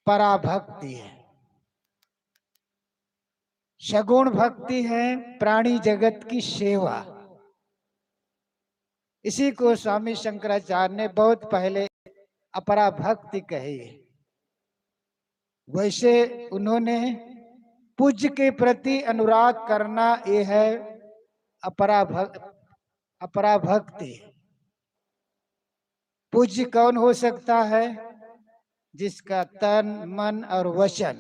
पराभक्ति है। सगुण भक्ति है प्राणी जगत की सेवा। इसी को स्वामी शंकराचार्य ने बहुत पहले अपरा भक्ति कही है। वैसे उन्होंने पूज्य के प्रति अनुराग करना, ये है अपरा भक्ति। पूज्य कौन हो सकता है? जिसका तन मन और वचन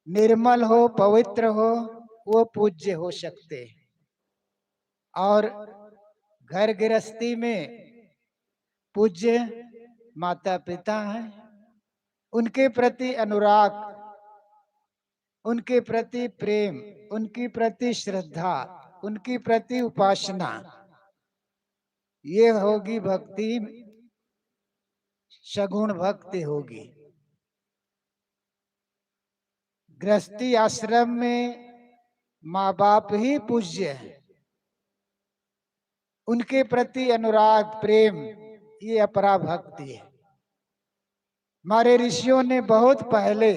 निर्मल हो, पवित्र हो, वो पूज्य हो सकते। और घर गृहस्थी में पूज्य माता पिता हैं, उनके प्रति अनुराग, उनके प्रति प्रेम, उनके प्रति श्रद्धा, उनके प्रति उपासना, ये होगी भक्ति, सगुण भक्ति होगी। गृहस्थी आश्रम में माँ बाप ही पूज्य है, उनके प्रति अनुराग प्रेम, ये अपरा भक्ति है। हमारे ऋषियों ने बहुत पहले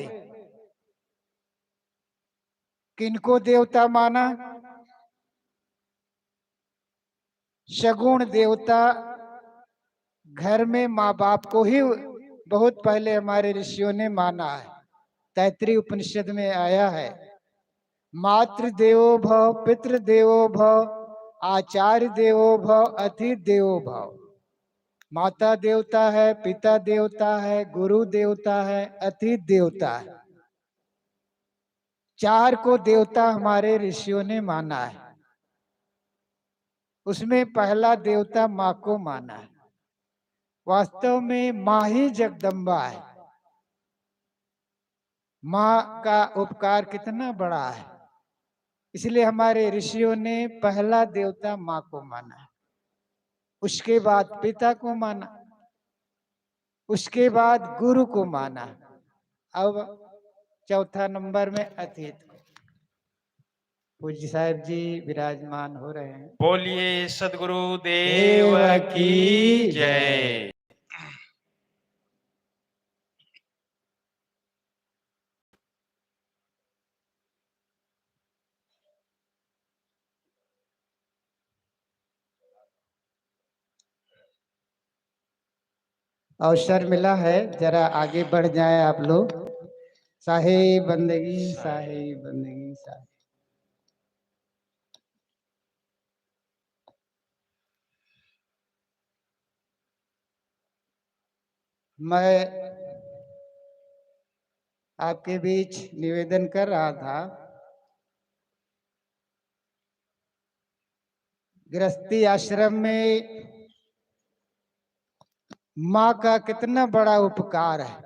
किनको देवता माना? सगुण देवता घर में माँ बाप को ही बहुत पहले हमारे ऋषियों ने माना है। तैत्तिरीय उपनिषद में आया है, मातृ देवो भव, पितृ देवो भव, आचार्य देवो भव, अतिथि देवो भव। माता देवता है, पिता देवता है, गुरु देवता है, अतिथि देवता है। चार को देवता हमारे ऋषियों ने माना है। उसमें पहला देवता माँ को माना है। वास्तव में माँ ही जगदम्बा है। माँ का उपकार कितना बड़ा है, इसलिए हमारे ऋषियों ने पहला देवता माँ को माना, उसके बाद पिता को माना, उसके बाद गुरु को माना, अब चौथा नंबर में अतिथि को। पूज्य साहब जी विराजमान हो रहे हैं। बोलिए सदगुरु देव की जय। अवसर मिला है, जरा आगे बढ़ जाएं आप लोग। साहिब बंदगी, साहिब बंदगी, साहिब। मैं आपके बीच निवेदन कर रहा था। गृहस्थी आश्रम में माँ का कितना बड़ा उपकार है,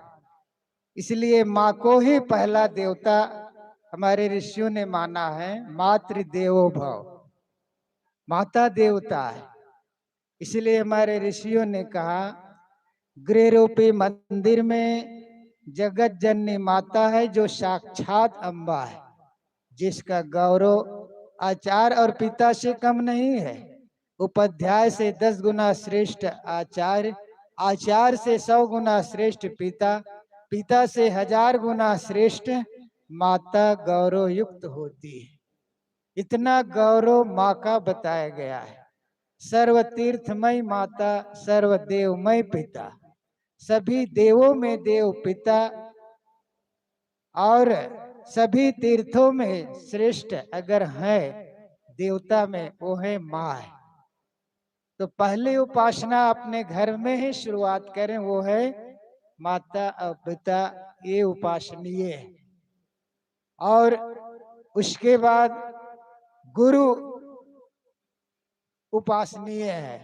इसलिए माँ को ही पहला देवता हमारे ऋषियों ने माना है। मातृ देवो भव, माता देवता है। इसलिए हमारे ऋषियों ने कहा गृह रूपी मंदिर में जगत जननी माता है जो साक्षात अम्बा है, जिसका गौरव आचार्य और पिता से कम नहीं है। उपाध्याय से 10 गुना श्रेष्ठ आचार्य, आचार्य से 100 गुना श्रेष्ठ पिता, पिता से 1000 गुना श्रेष्ठ माता गौरव युक्त होती है। इतना गौरव माँ का बताया गया है। सर्व तीर्थमय माता, सर्व देवमय पिता, सभी देवों में देव पिता और सभी तीर्थों में श्रेष्ठ अगर है देवता में वो है माँ है। तो पहली उपासना अपने घर में ही शुरुआत करें, वो है माता और पिता, ये उपासनीय है। और उसके बाद गुरु उपासनीय है,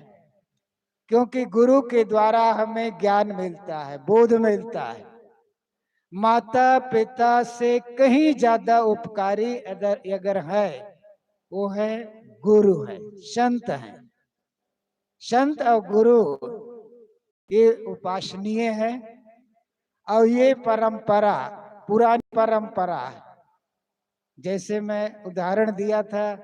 क्योंकि गुरु के द्वारा हमें ज्ञान मिलता है, बोध मिलता है। माता पिता से कहीं ज्यादा उपकारी अगर है वो है गुरु है, संत है। संत और गुरु ये उपासनीय है। और ये परंपरा पुरानी परंपरा है। जैसे मैं उदाहरण दिया था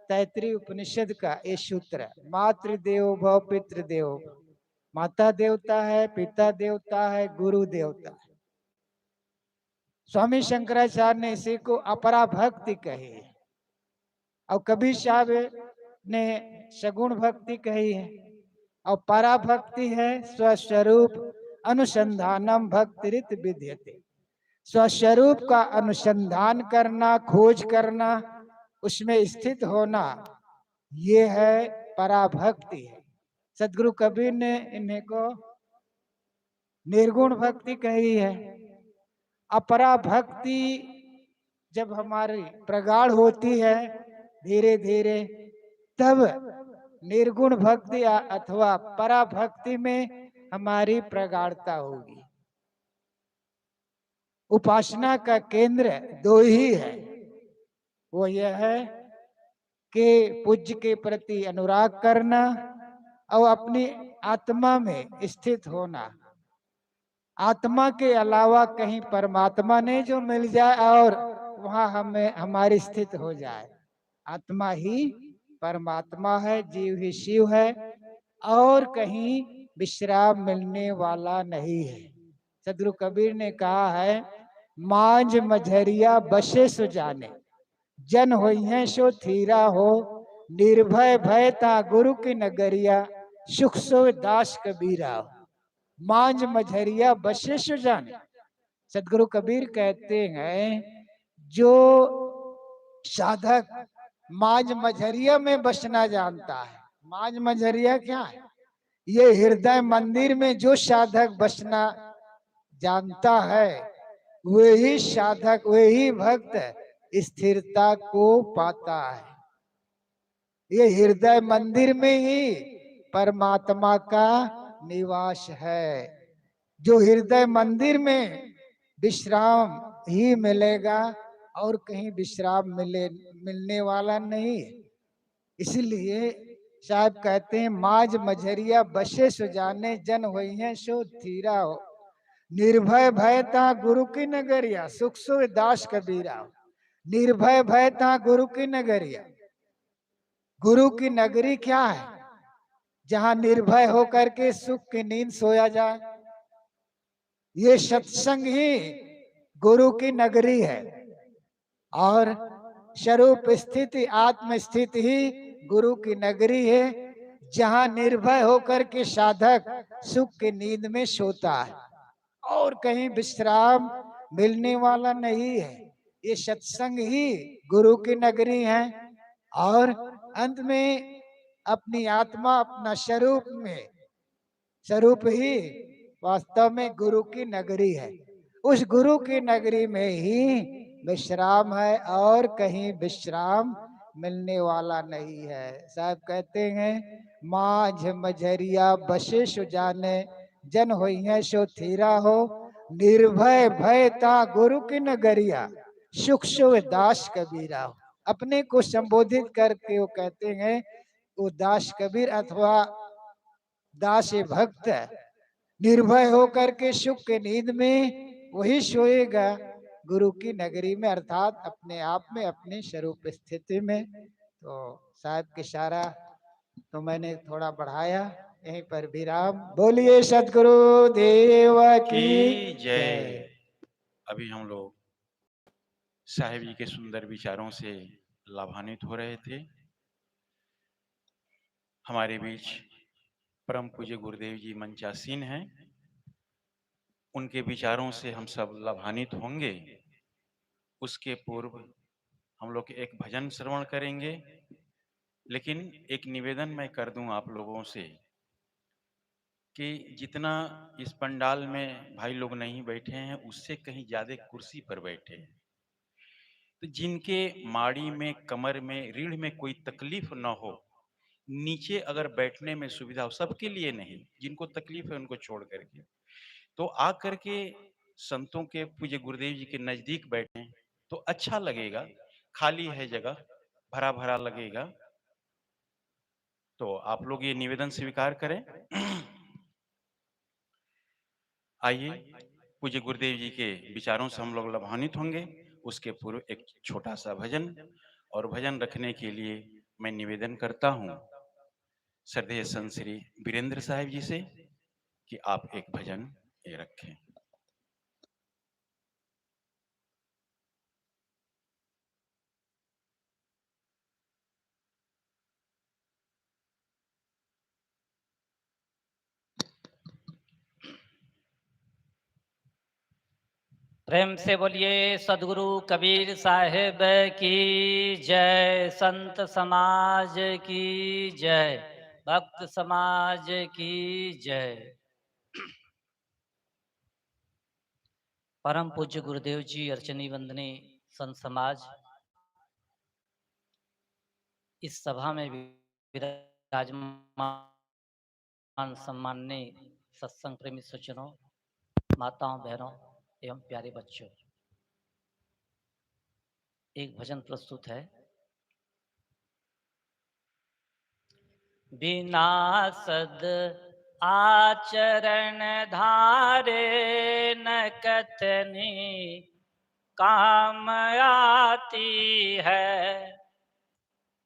तैतृय उपनिषद का ये सूत्र, मातृ देवो भव पितृ देवो भव। माता देवता है, पिता देवता है, गुरु देवता है। स्वामी शंकराचार्य ने इसी को अपरा भक्ति कही है, और कबीर साहब ने सगुण भक्ति कही है, और परा भक्ति है स्वस्वरूप अनुसंधानम भक्तिरित विद्यते। स्वस्वरूप का अनुसंधान करना, खोज करना, उसमें स्थित होना, ये है पराभक्ति है। सदगुरु कबीर ने इन्हें को निर्गुण भक्ति कही है। अपरा भक्ति जब हमारी प्रगाढ़ होती है धीरे धीरे, तब निर्गुण भक्ति अथवा पराभक्ति में हमारी प्रगाढ़ता होगी। उपासना का केंद्र दो ही है, वो यह है कि पूज्य के प्रति अनुराग करना और अपनी आत्मा में स्थित होना। आत्मा के अलावा कहीं परमात्मा नहीं जो मिल जाए और वहां हमें हमारी स्थित हो जाए। आत्मा ही परमात्मा है, जीव ही शिव है, और कहीं विश्राम मिलने वाला नहीं है। सदगुरु कबीर ने कहा है मांझ मझरिया बसे सो जाने, जन होई है सो थीरा हो, निर्भय भय ता गुरु की नगरिया, सुख सो दास कबीरा हो। मांझ मझरिया बसे सो जाने, सदगुरु कबीर कहते हैं जो साधक मांझ मझरिया में बसना जानता है। मांझ मझरिया क्या है? ये हृदय मंदिर में जो साधक बसना जानता है वही साधक, वही भक्त स्थिरता को पाता है। ये हृदय मंदिर में ही परमात्मा का निवास है। जो हृदय मंदिर में विश्राम ही मिलेगा और कहीं विश्राम मिलने वाला नहीं है। इसलिए साहब कहते हैं माज मझरिया बसे सो जाने, जन हुई है सो थीरा हो, निर्भय भयता गुरु की नगरिया, सुख सो दास कबीरा हो। निर्भय भयता गुरु की नगरिया, गुरु की नगरी क्या है? जहां निर्भय होकर के सुख की नींद सोया जाए। ये सत्संग ही गुरु की नगरी है, और स्वरूप स्थिति आत्म स्थिति ही गुरु की नगरी है, जहां निर्भय होकर के साधक सुख की नींद में सोता है और कहीं विश्राम मिलने वाला नहीं है। ये सत्संग ही गुरु की नगरी है। और अंत में अपनी आत्मा, अपना स्वरूप में, स्वरूप ही वास्तव में गुरु की नगरी है। उस गुरु की नगरी में ही विश्राम है और कहीं विश्राम मिलने वाला नहीं है। साहब कहते हैं माझ मझरिया बसे सुजाने जन होई है सो थीरा हो निर्भय भयता गुरु की नगरिया सुख सुव दास कबीरा हो। अपने को संबोधित करके वो कहते हैं वो दास कबीर अथवा दास भक्त निर्भय होकर के सुख के नींद में वही सोएगा गुरु की नगरी में, अर्थात अपने आप में अपनी स्वरूप स्थिति में। तो साहब की इशारा तो मैंने थोड़ा बढ़ाया, यहीं पर विराम। बोलिए सतगुरु देव की की जय। जय। अभी हम लोग साहेब जी के सुंदर विचारों से लाभान्वित हो रहे थे। हमारे बीच परम पूज्य गुरुदेव जी मंचासीन हैं, उनके विचारों से हम सब लाभान्वित होंगे। उसके पूर्व हम लोग एक भजन श्रवण करेंगे, लेकिन एक निवेदन मैं कर दूं आप लोगों से कि जितना इस पंडाल में भाई लोग नहीं बैठे हैं उससे कहीं ज्यादा कुर्सी पर बैठे हैं। तो जिनके माड़ी में कमर में रीढ़ में कोई तकलीफ न हो, नीचे अगर बैठने में सुविधा हो, सबके लिए नहीं, जिनको तकलीफ है उनको छोड़ करके तो आ करके संतों के पूज्य गुरुदेव जी के नजदीक बैठे तो अच्छा लगेगा। खाली है जगह, भरा भरा लगेगा। तो आप लोग ये निवेदन स्वीकार करें। आइए पूज्य गुरुदेव जी के विचारों से हम लोग लाभान्वित होंगे। उसके पूर्व एक छोटा सा भजन, और भजन रखने के लिए मैं निवेदन करता हूँ श्रद्धेय संत श्री वीरेंद्र साहिब जी से कि आप एक भजन ये रखें। प्रेम से बोलिए सदगुरु कबीर साहिब की जय, संत समाज की जय, भक्त समाज की जय। परम पूज्य गुरुदेव जी, अर्चनी वंदनी संत समाज, इस सभा में विराजमान सम्माननीय सत्संग प्रेमी सज्जनों, माताओं, बहनों एवं प्यारे बच्चों, एक भजन प्रस्तुत है। बिना सद आचरण धारे न कतनी काम आती है।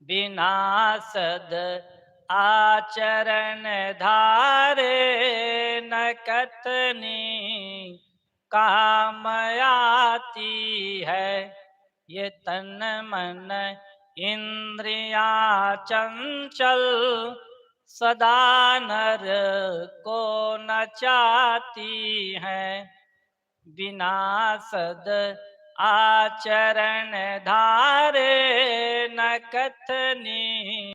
बिना सद आचरण धारे न कतनी काम आती है। ये तन मन इंद्रियां चंचल सदा नर को नचाती हैं। बिना सद आचरण धारे न कथनी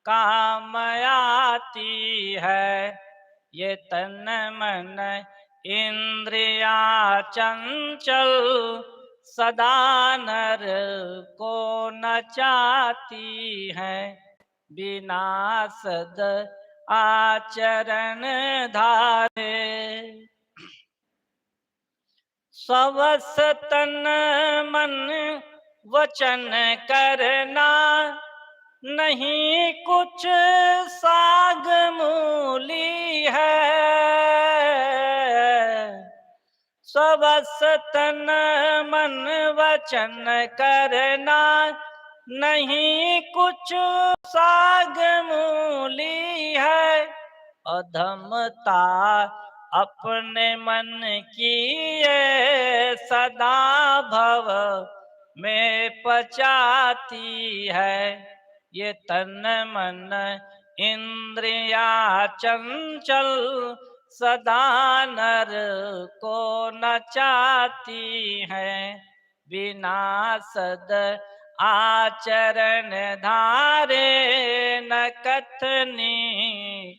काम आती है। ये तन मन इंद्रियां चंचल सदा नर को नचाती हैं। बिना सद आचरण धारे स्वस तन मन वचन करना नहीं कुछ साग मूली है। स्वस तन मन वचन करना नहीं कुछ साग मूली है। अधमता अपने मन की ये सदा भव में पचाती है। ये तन मन इंद्रियां चंचल सदा नर को नचाती हैं। बिना सद आचरण धारे न कथनी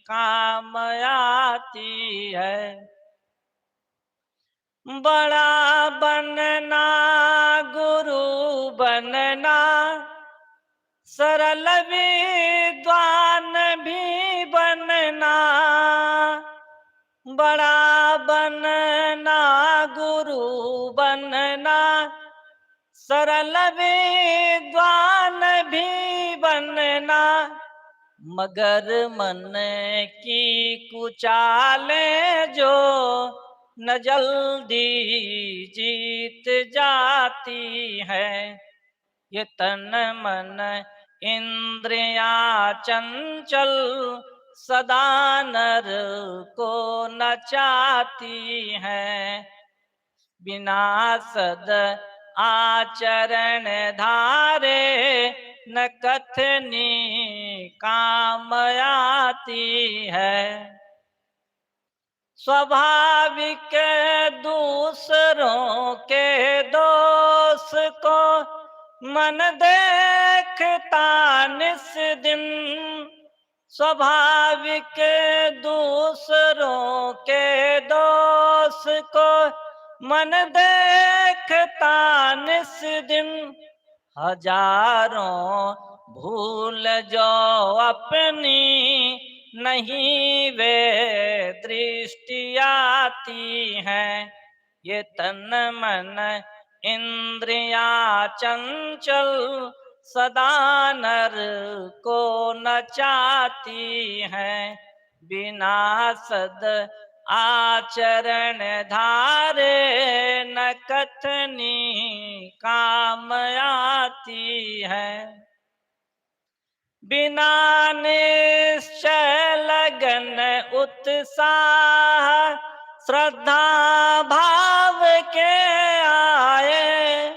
काम आती है। बड़ा बनना गुरु बनना, सरल विद्वान भी बनना। बड़ा बनना गुरु बनना, सरल विद्वान भी बनना। मगर मन की कुचाले जो न जल्दी जीत जाती है। ये तन मन इंद्रियां चंचल सदा नर को नचाती हैं। बिना सद आचरण धारे न कथनी काम आती है। स्वाभाविक दूसरों के दोष को मन देखता निस दिन। स्वाभाविक दूसरों के दोष को मन देखता निस दिन। हजारों भूल जो अपनी नहीं वे दृष्टि आती हैं। ये तन मन इंद्रियां चंचल सदा नर को नचाती हैं। बिना सद आचरण धारे न कथनी काम आती है। बिना निश्चय लगन उत्साह श्रद्धा भाव के आए।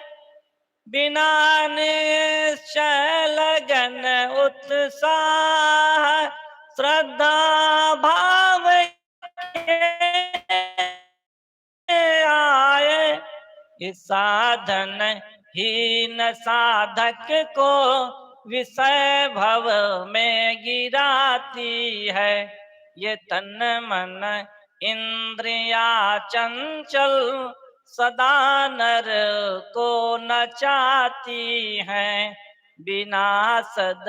बिना निश्चय लगन उत्साह श्रद्धा भाव के आए। इस साधन हीन साधक को विषय भव में गिराती है। ये तन मन इंद्रिया चंचल सदा नर को नचाती हैं। बिना सद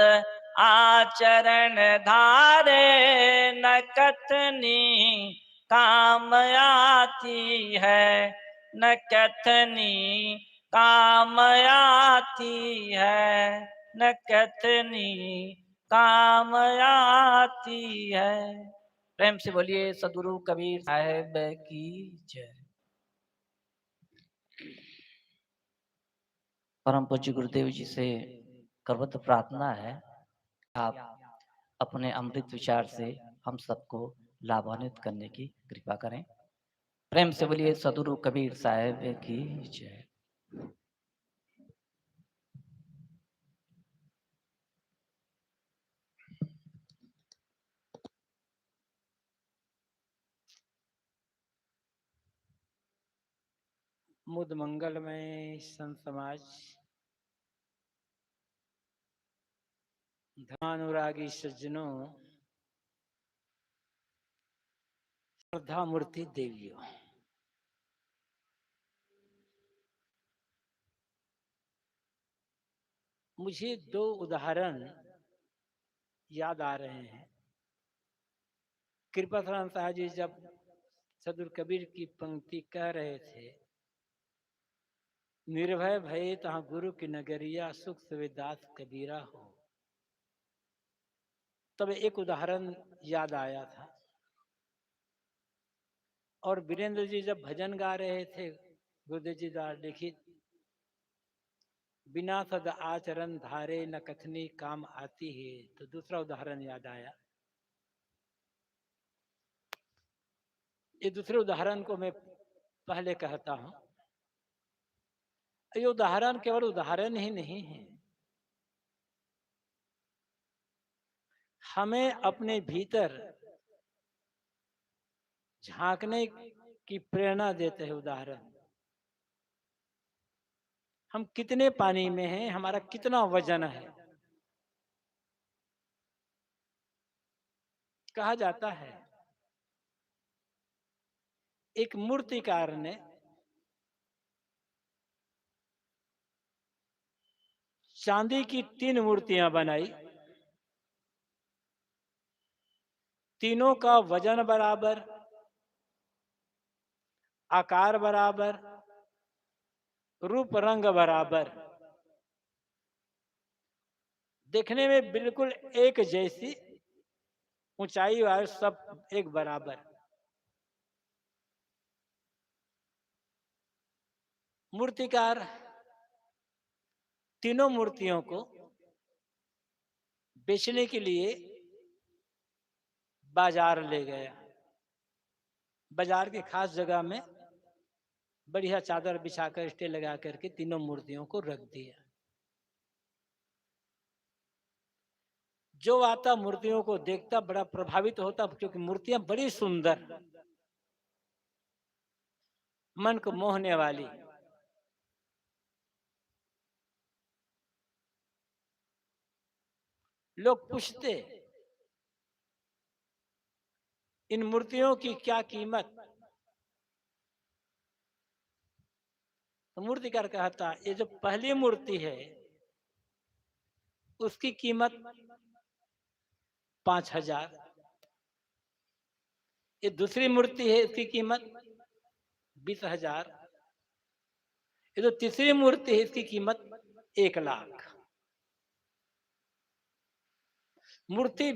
आचरण धारे न कथनी काम आती है। न कथनी काम आती है। न कथनी काम आती है। प्रेम से बोलिए सदगुरु कबीर साहब की जय। परम पूज्य गुरुदेव जी से करवत प्रार्थना है, आप अपने अमृत विचार से हम सबको लाभान्वित करने की कृपा करें। प्रेम से बोलिए सदगुरु कबीर साहब की जय। मुद मंगलमय संत समाज, धर्मानुरागी सज्जनों, श्रद्धा मूर्ति देवियों, मुझे दो उदाहरण याद आ रहे हैं। कृपासाराम साहब जी जब सदगुरु कबीर की पंक्ति कह रहे थे, निर्भय भय तहाँ गुरु की नगरिया सुख सुविदास कबीरा हो, तब एक उदाहरण याद आया था। और वीरेंद्र जी जब भजन गा रहे थे गुरुदेव जी द्वारा लिखित, बिना सद आचरण धारे न कथनी काम आती है, तो दूसरा उदाहरण याद आया। ये दूसरे उदाहरण को मैं पहले कहता हूं। ये उदाहरण केवल उदाहरण ही नहीं है, हमें अपने भीतर झांकने की प्रेरणा देते हैं। उदाहरण, हम कितने पानी में हैं, हमारा कितना वजन है। कहा जाता है एक मूर्तिकार ने चांदी की 3 मूर्तियां बनाई, तीनों का वजन बराबर, आकार बराबर, रूप रंग बराबर, देखने में बिल्कुल एक जैसी, ऊंचाई और सब एक बराबर। मूर्तिकार तीनों मूर्तियों को बेचने के लिए बाजार ले गया। बाजार की खास जगह में बढ़िया चादर बिछाकर स्टे लगा करके तीनों मूर्तियों को रख दिया। जो आता मूर्तियों को देखता बड़ा प्रभावित होता, क्योंकि मूर्तियां बड़ी सुंदर, मन को मोहने वाली। लोग पूछते इन मूर्तियों की क्या कीमत? तो मूर्तिकार कहता ये जो पहली मूर्ति है उसकी कीमत 5,000, ये दूसरी मूर्ति है इसकी कीमत 20,000, ये जो तीसरी मूर्ति है इसकी कीमत 1,00,000। मूर्ति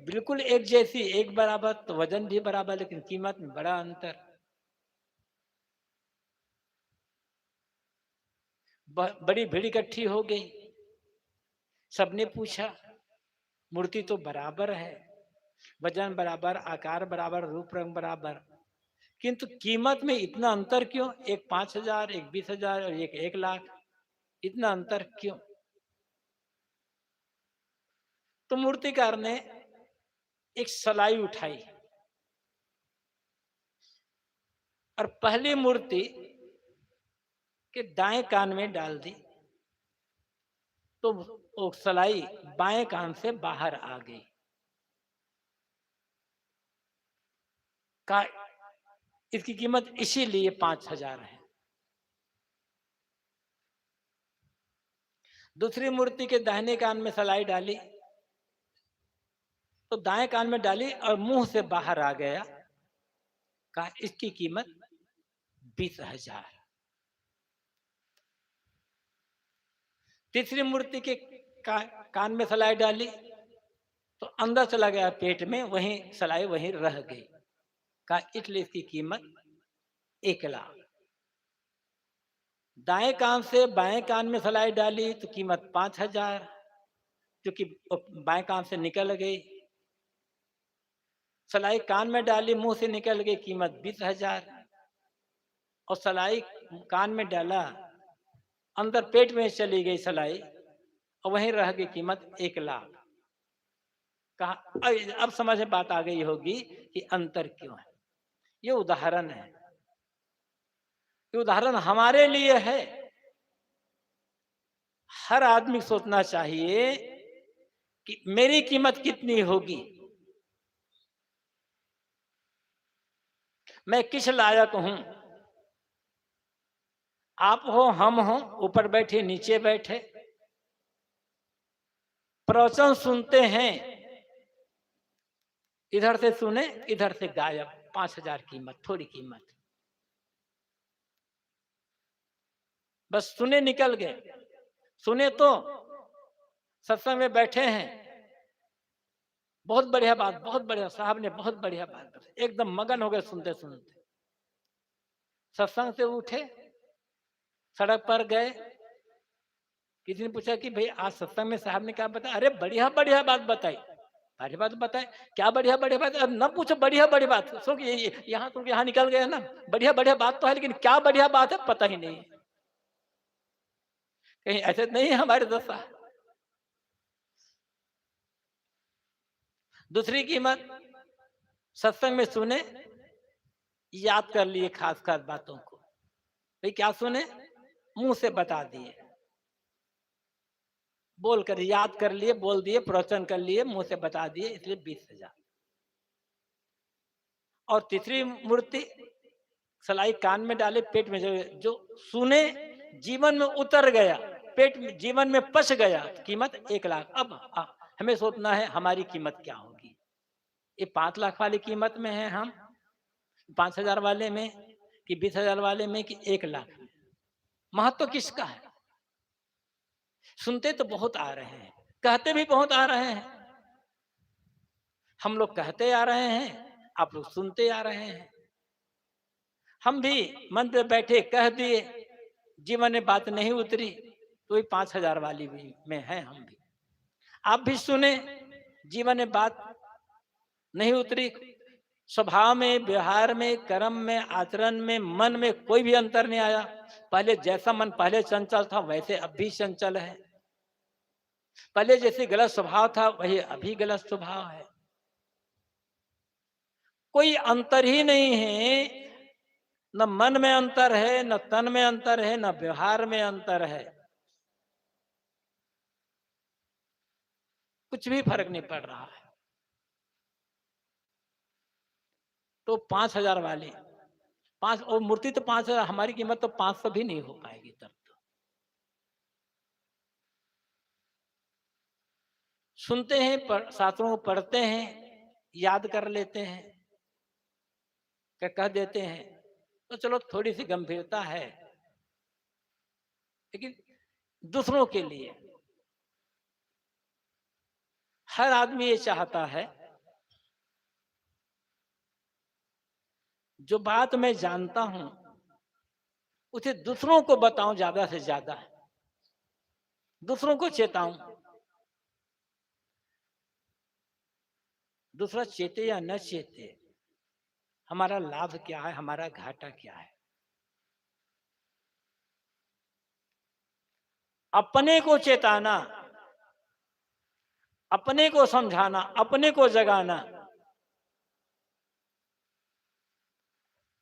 बिल्कुल एक जैसी, एक बराबर, तो वजन भी बराबर, लेकिन कीमत में बड़ा अंतर। बड़ी भीड़ इकट्ठी हो गई, सबने पूछा मूर्ति तो बराबर है, वजन बराबर, आकार बराबर, रूप रंग बराबर, किंतु कीमत में इतना अंतर क्यों? एक 5,000, एक 20,000 और एक 1,00,000, इतना अंतर क्यों? तो मूर्तिकार ने एक सलाई उठाई और पहली मूर्ति के दाएं कान में डाल दी, तो वो सलाई बाएं कान से बाहर आ गई। का इसकी कीमत इसीलिए 5,000 है। दूसरी मूर्ति के दाहिने कान में सलाई डाली, तो दाएं कान में डाली और मुंह से बाहर आ गया। का इसकी कीमत 20,000। तीसरी मूर्ति के कान में सलाई डाली तो अंदर चला गया पेट में, वहीं सलाई वहीं रह गई। का इसलिए इसकी कीमत 1,00,000। दाएं कान से बाएं कान में सलाई डाली तो कीमत 5,000, क्योंकि बाएं कान से निकल गई। सलाई कान में डाली, मुंह से निकल गई, कीमत 20,000। और सलाई कान में डाला, अंदर पेट में चली गई सलाई और वहीं रह गई, कीमत 1,00,000। कहा अब समझ में बात आ गई होगी कि अंतर क्यों है। ये उदाहरण है, ये उदाहरण हमारे लिए है। हर आदमी सोचना चाहिए कि मेरी कीमत कितनी होगी, मैं किस लायक हूं। आप हो, हम हो, ऊपर बैठे नीचे बैठे, प्रवचन सुनते हैं, इधर से सुने इधर से गायब। 5,000 कीमत, थोड़ी कीमत, बस सुने निकल गए। सुने तो सत्संग में बैठे हैं, बहुत बढ़िया बात, बहुत बढ़िया, साहब ने बहुत बढ़िया बात बताई, एकदम मगन हो गए सुनते सुनते। सत्संग से उठे, सड़क पर गए, किसी ने पूछा कि भाई आज सत्संग में साहब ने क्या बताया? अरे बढ़िया बढ़िया बात बताई, बढ़िया बात बताए। क्या बढ़िया बढ़िया बात? अब न पूछो बढ़िया बढ़िया बात, सो यहाँ तुम यहाँ निकल गए ना, बढ़िया बढ़िया बात तो है, लेकिन क्या बढ़िया बात है पता ही नहीं। कहीं ऐसे नहीं है हमारे दशा। दूसरी कीमत, सत्संग में सुने, याद कर लिए खास खास बातों को। भाई क्या सुने? मुंह से बता दिए, बोल कर याद कर लिए, बोल दिए, प्रवचन कर लिए, मुंह से बता दिए, इसलिए 20,000। और तीसरी मूर्ति, सलाई कान में डाले, पेट में जो सुने, जीवन में उतर गया, पेट में जीवन में पच गया तो कीमत 1 लाख। अब हमें सोचना है हमारी कीमत क्या होगी। ये 5 लाख वाली कीमत में है हम, 5,000 वाले में, कि 20,000 वाले में, कि 1 लाख में? महत्व तो किसका है? सुनते तो बहुत आ रहे हैं, कहते भी बहुत आ रहे हैं। हम लोग कहते आ रहे हैं, आप लोग सुनते आ रहे हैं। हम भी मन पे बैठे कह दिए, जीवन में बात नहीं उतरी, तो ये 5,000 वाली भी में है हम भी। आप भी सुने, जीवन में बात नहीं उतरी, स्वभाव में, व्यवहार में, कर्म में, आचरण में, मन में कोई भी अंतर नहीं आया। पहले जैसा मन पहले चंचल था वैसे अब भी चंचल है। पहले जैसे गलत स्वभाव था वही अभी गलत स्वभाव है। कोई अंतर ही नहीं है, न मन में अंतर है, न तन में अंतर है, न व्यवहार में अंतर है। कुछ भी फर्क नहीं पड़ रहा है। तो 5,000 वाले 5 और मूर्ति तो 5,000, हमारी कीमत तो 500 भी नहीं हो पाएगी तब तो। सुनते हैं, शास्त्रों को पढ़ते हैं, याद कर लेते हैं, क्या कह देते हैं, तो चलो थोड़ी सी गंभीरता है, लेकिन दूसरों के लिए हर आदमी ये चाहता है, जो बात मैं जानता हूं उसे दूसरों को बताऊं ज्यादा से ज्यादा, दूसरों को चेताऊं। दूसरा चेते या न चेते, हमारा लाभ क्या है, हमारा घाटा क्या है। अपने को चेताना, अपने को समझाना, अपने को जगाना,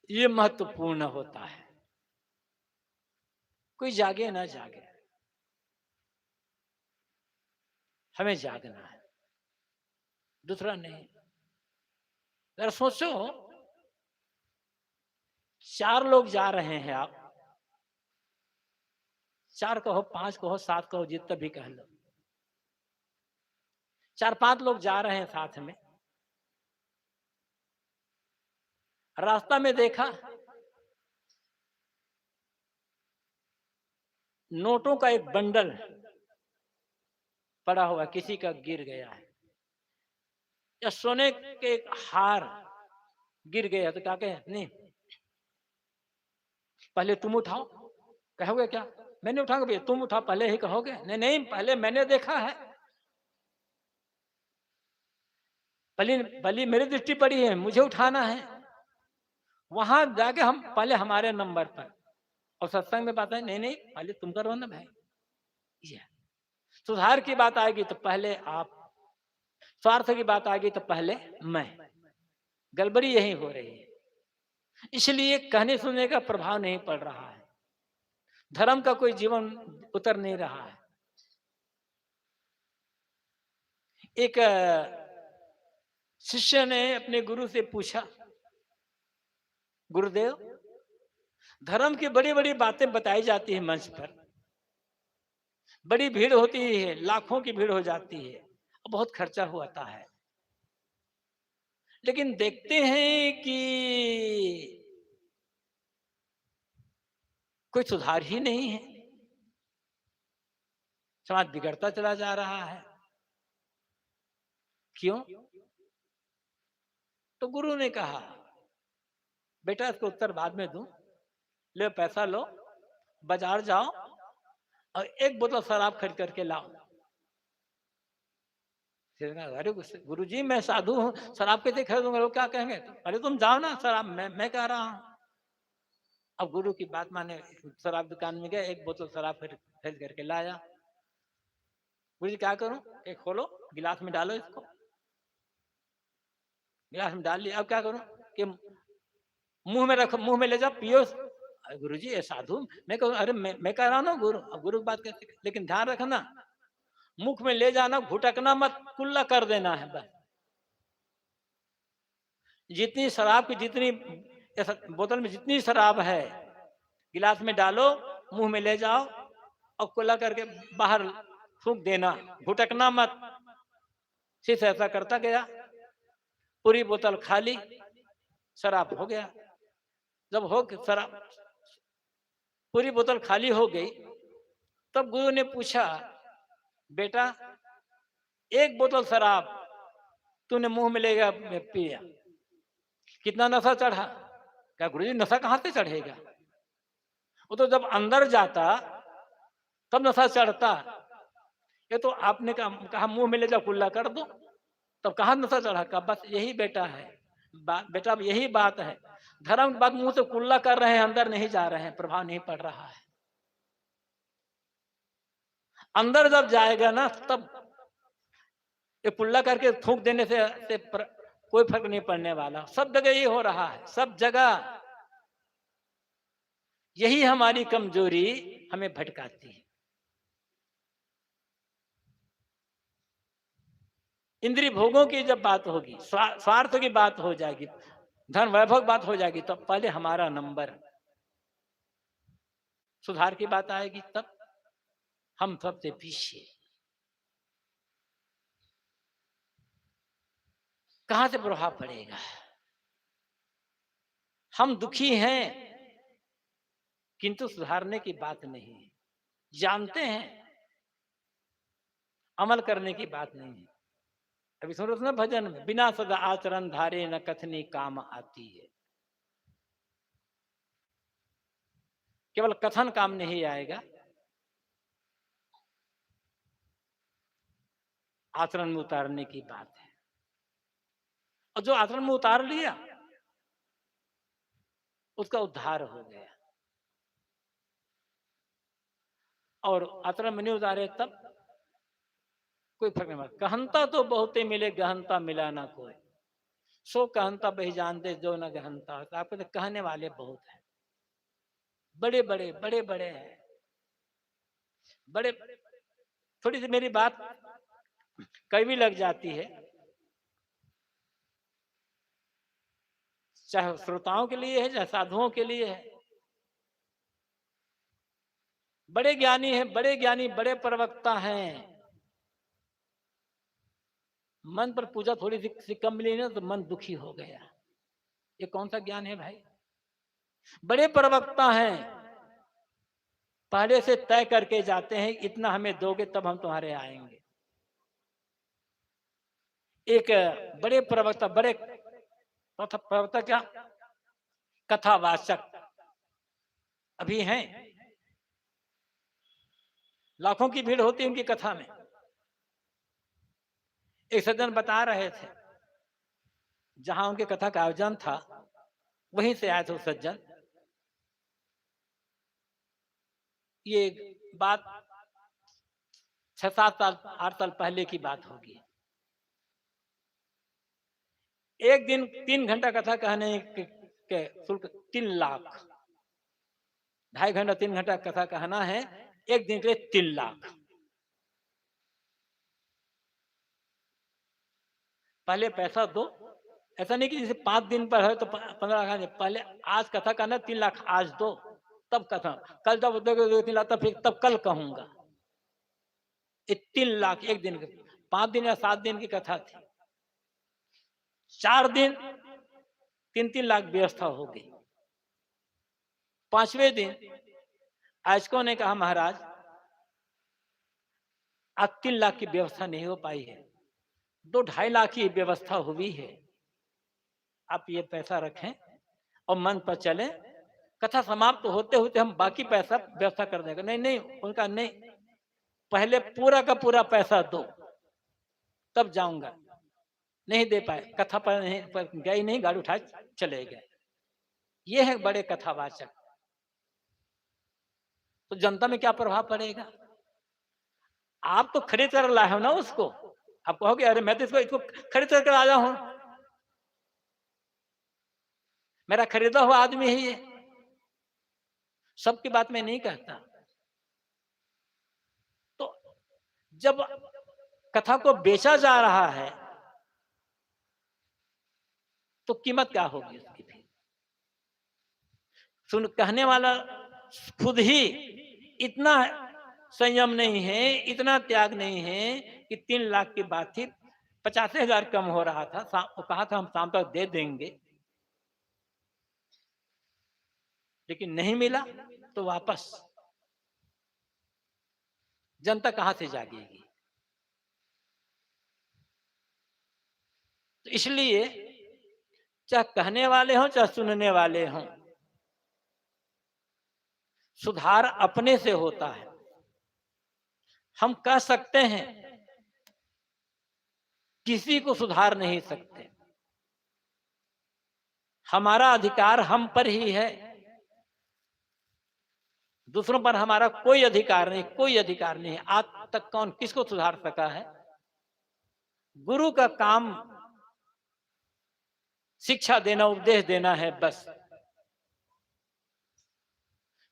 ये महत्वपूर्ण होता है। कोई जागे ना जागे, हमें जागना है, दूसरा नहीं। जरा सोचो, 4 लोग जा रहे हैं, आप 4 कहो, 5 कहो, 7 कहो, जितना भी कह लो, 4-5 लोग जा रहे हैं साथ में। रास्ता में देखा नोटों का एक बंडल पड़ा हुआ, किसी का गिर गया है, या सोने के एक हार गिर गया, तो क्या कहे, नहीं पहले तुम उठाओ। कहोगे क्या, मैंने उठाऊंगा भैया, तुम उठाओ पहले ही कहोगे? नहीं नहीं, पहले मैंने देखा है, पहले मेरी दृष्टि पड़ी है, मुझे उठाना है। वहां जाके हम पहले हमारे नंबर पर, और सत्संग में बात है, नहीं नहीं पहले तुम करो ना भाई। ये सुधार की बात आएगी तो पहले आप, स्वार्थ की बात आएगी तो पहले मैं। गड़बड़ी यही हो रही है, इसलिए कहने सुनने का प्रभाव नहीं पड़ रहा है, धर्म का कोई जीवन उतर नहीं रहा है। एक शिष्य ने अपने गुरु से पूछा, गुरुदेव धर्म की बड़ी बड़ी बातें बताई जाती है मंच पर, बड़ी भीड़ होती है, लाखों की भीड़ हो जाती है, बहुत खर्चा होता है, लेकिन देखते हैं कि कोई सुधार ही नहीं है, समाज बिगड़ता चला जा रहा है। क्यों? तो गुरु ने कहा, बेटा इसको उत्तर बाद में दूं, ले पैसा लो, बाजार जाओ और 1 बोतल शराब खरीद करके लाओ। अरे गुरुजी मैं साधु हूं, शराब कैसे खरीदूंगा, लोग क्या कहेंगे? अरे तुम जाओ ना, शराब मैं कह रहा हूं। अब गुरु की बात माने, शराब दुकान में गए, 1 बोतल शराब खरीद करके लाया। गुरुजी क्या करूं? एक खोलो, गिलास में डालो, इसको गिलास में डाल लिया, अब क्या करूं? कि मुंह में रखो, मुंह में ले जाओ, पियो। गुरुजी ये साधु, मैं कहूँ, अरे मैं कह रहा हूं ना गुरु, अब गुरु की बात कैसे, लेकिन ध्यान रखना, मुख में ले जाना, घुटकना मत, कुल्ला कर देना है बस। जितनी शराब की, जितनी बोतल में जितनी शराब है, गिलास में डालो, मुंह में ले जाओ, और कुल्ला करके बाहर थूक देना, घुटकना मत। सिर्फ ऐसा करता गया, पूरी बोतल खाली, शराब हो गया। जब हो शराब पूरी बोतल खाली हो गई, तब गुरु ने पूछा, बेटा एक बोतल शराब तूने मुंह में लेगा पिया, कितना नशा चढ़ा? क्या गुरु जी नशा कहां से चढ़ेगा? वो तो जब अंदर जाता तब नशा चढ़ता। ये तो आपने कहा मुंह में ले जाओ कुल्ला कर दो, तब कहां नशा चढ़ा? कहा बस यही बेटा है, बेटा यही बात है। धर्म की बात मुंह से कुल्ला कर रहे हैं, अंदर नहीं जा रहे हैं, प्रभाव नहीं पड़ रहा है। अंदर जब जाएगा ना, तब ये कुल्ला करके थूक देने से कोई फर्क नहीं पड़ने वाला। सब जगह ये हो रहा है, सब जगह। यही हमारी कमजोरी हमें भटकाती है। इंद्रिय भोगों की जब बात होगी, स्वार्थ की बात हो जाएगी, धन वैभव की बात हो जाएगी, तब पहले हमारा नंबर, सुधार की बात आएगी, तब हम सबसे पीछे। कहां से प्रभाव पड़ेगा? हम दुखी हैं, किंतु सुधारने की बात नहीं है। जानते हैं, अमल करने की बात नहीं है। अभी सुन रहे ना भजन में, बिना सदा आचरण धारे न कथनी काम आती है। केवल कथन काम नहीं आएगा, आचरण में उतारने की बात है। और जो आचरण में उतार लिया, उसका उद्धार हो गया। और आचरण में नहीं उतारे तब कोई फर्क नहीं पड़ता। कहनता तो बहुते मिले, गहनता मिला ना कोई। सो कहनता बही जान दे जो न गहनता। तो आपको तो कहने वाले बहुत हैं, बड़े बड़े बड़े बड़े हैं, बड़े। थोड़ी सी मेरी बात कड़वी लग जाती है, चाहे श्रोताओं के लिए है, चाहे साधुओं के लिए है। बड़े ज्ञानी हैं, बड़े ज्ञानी, बड़े प्रवक्ता हैं। मन पर पूजा थोड़ी सी कम मिली ना, तो मन दुखी हो गया। ये कौन सा ज्ञान है भाई? बड़े प्रवक्ता हैं, पहले से तय करके जाते हैं, इतना हमें दोगे तब हम तुम्हारे आएंगे। एक बड़े प्रवक्ता, बड़े प्रवक्ता क्या, कथावाचक अभी हैं। लाखों की भीड़ होती है उनकी कथा में। एक सज्जन बता रहे थे, जहां उनकी कथा का आयोजन था, वहीं से आए थे वो सज्जन। ये बात 6-7 साल 8 साल पहले की बात होगी। एक दिन 3 घंटा कथा कहने के शुल्क 3 लाख। 2.5 घंटा 3 घंटा कथा कहना है, एक दिन के लिए 3 लाख। पहले पैसा दो, ऐसा नहीं कि जैसे 5 दिन पर है तो 15 लाख। पहले आज कथा कहना 3 लाख आज दो, तब कथा। कल जब दोगे 2-3 लाख, तब कल कहूंगा। 3 लाख एक दिन के। 5 दिन या 7 दिन की कथा थी। 4 दिन 3-3 लाख व्यवस्था हो गई। 5वें दिन आयोजकों ने कहा, महाराज आज 3 लाख की व्यवस्था नहीं हो पाई है, 2-2.5 लाख की व्यवस्था हुई है। आप ये पैसा रखें और मन पर चले, कथा समाप्त होते होते हम बाकी पैसा व्यवस्था कर देंगे। नहीं नहीं, उनका नहीं, पहले पूरा का पूरा पैसा दो, तब जाऊंगा। नहीं दे पाए, कथा पर नहीं, पर गए नहीं, गाड़ी उठाए चले गए। ये है बड़े कथावाचक। तो जनता में क्या प्रभाव पड़ेगा? आप तो खरीद कर लाए हो ना उसको। आप कहोगे अरे मैं तो इसको खरीद कर आया हूं, मेरा खरीदा हुआ आदमी ही है। सबकी बात मैं नहीं कहता। तो जब कथा को बेचा जा रहा है, तो कीमत क्या होगी उसकी? फिर सुन, कहने वाला खुद ही इतना संयम नहीं है, इतना त्याग नहीं है कि 3 लाख की बात थी, 85,000 कम हो रहा था, वो कहा था हम शाम तक दे देंगे, लेकिन नहीं मिला तो वापस जनता कहां से जागेगी। तो इसलिए चाहे कहने वाले हों चाहे सुनने वाले हों, सुधार अपने से होता है। हम कह सकते हैं, किसी को सुधार नहीं सकते। हमारा अधिकार हम पर ही है, दूसरों पर हमारा कोई अधिकार नहीं, कोई अधिकार नहीं। आज तक कौन किसको सुधार सका है? गुरु का काम शिक्षा देना, उपदेश देना है बस।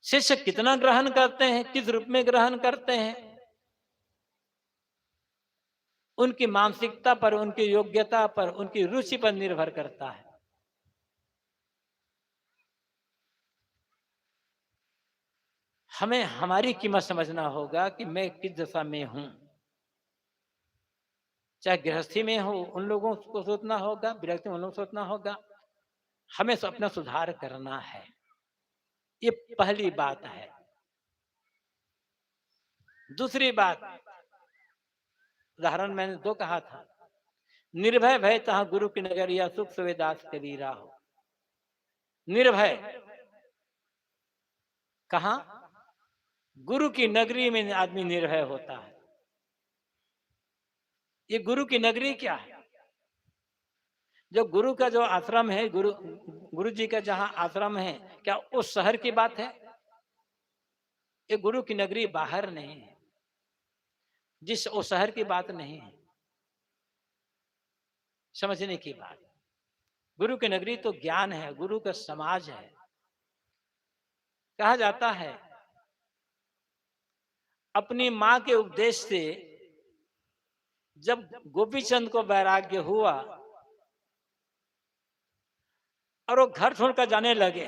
शिष्य कितना ग्रहण करते हैं, किस रूप में ग्रहण करते हैं, उनकी मानसिकता पर, उनकी योग्यता पर, उनकी रुचि पर निर्भर करता है। हमें हमारी कीमत समझना होगा कि मैं किस दशा में हूं। चाहे गृहस्थी में हो, उन लोगों को सोचना होगा, विरक्ति में उन लोगों को सोचना होगा। हमें अपना सुधार करना है, ये पहली बात है। दूसरी बात, उदाहरण मैंने 2 कहा था, निर्भय भय तहां गुरु की नगरिया, सुख सुविदास कबीरा हो। निर्भय कहां? गुरु की नगरी में आदमी निर्भय होता है। ये गुरु की नगरी क्या है? जो गुरु का जो आश्रम है, गुरु जी का जहां आश्रम है, क्या उस शहर की बात है? ये गुरु की नगरी बाहर नहीं है, जिस उस शहर की बात नहीं है। समझने की बात, गुरु की नगरी तो ज्ञान है, गुरु का समाज है। कहा जाता है, अपनी मां के उपदेश से जब गोपीचंद को वैराग्य हुआ और वो घर छोड़कर जाने लगे,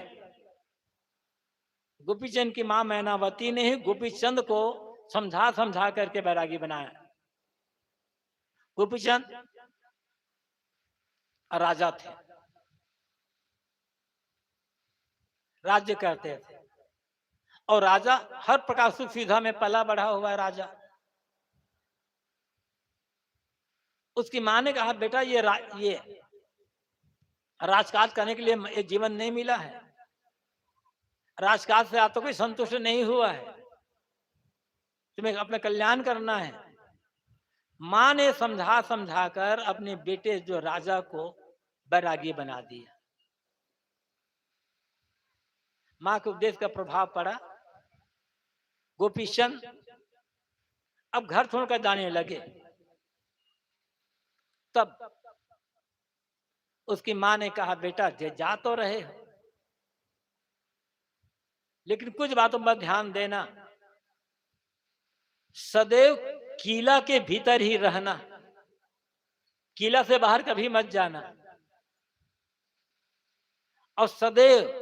गोपीचंद की मां मैनावती ने ही गोपीचंद को समझा समझा करके वैरागी बनाया। गोपीचंद राजा थे, राज्य करते थे, और राजा हर प्रकार सुख सुविधा में पला बढ़ा हुआ है राजा। उसकी मां ने कहा, बेटा ये राजकाज करने के लिए ये जीवन नहीं मिला है, राजकाज से आप तो कोई संतुष्ट नहीं हुआ है, तुम्हें अपना कल्याण करना है। मां ने समझा समझा कर अपने बेटे जो राजा को बैरागी बना दिया। मां के उपदेश का प्रभाव पड़ा, गोपीचंद अब घर छोड़कर जाने लगे। तब उसकी मां ने कहा, बेटा जा तो रहे हो, लेकिन कुछ बातों पर ध्यान देना, सदैव किला के भीतर ही रहना, किला से बाहर कभी मत जाना, और सदैव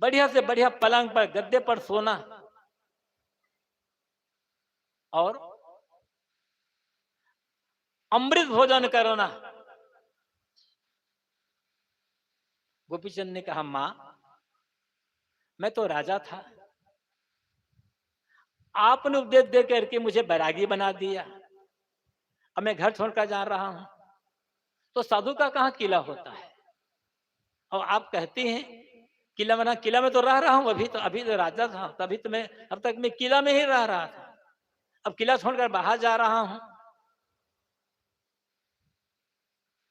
बढ़िया से बढ़िया पलंग पर, गद्दे पर सोना, और अमृत भोजन करना। गोपीचंद ने कहा, मां मैं तो राजा था, आपने उपदेश दे करके मुझे बैरागी बना दिया, अब मैं घर छोड़कर जा रहा हूं, तो साधु का कहां किला होता है? और आप कहती हैं किला बना, किला में तो रह रहा हूं, अभी तो राजा था, तभी तो मैं अब तक मैं किला में ही रह रहा था, अब किला छोड़कर बाहर जा रहा हूं,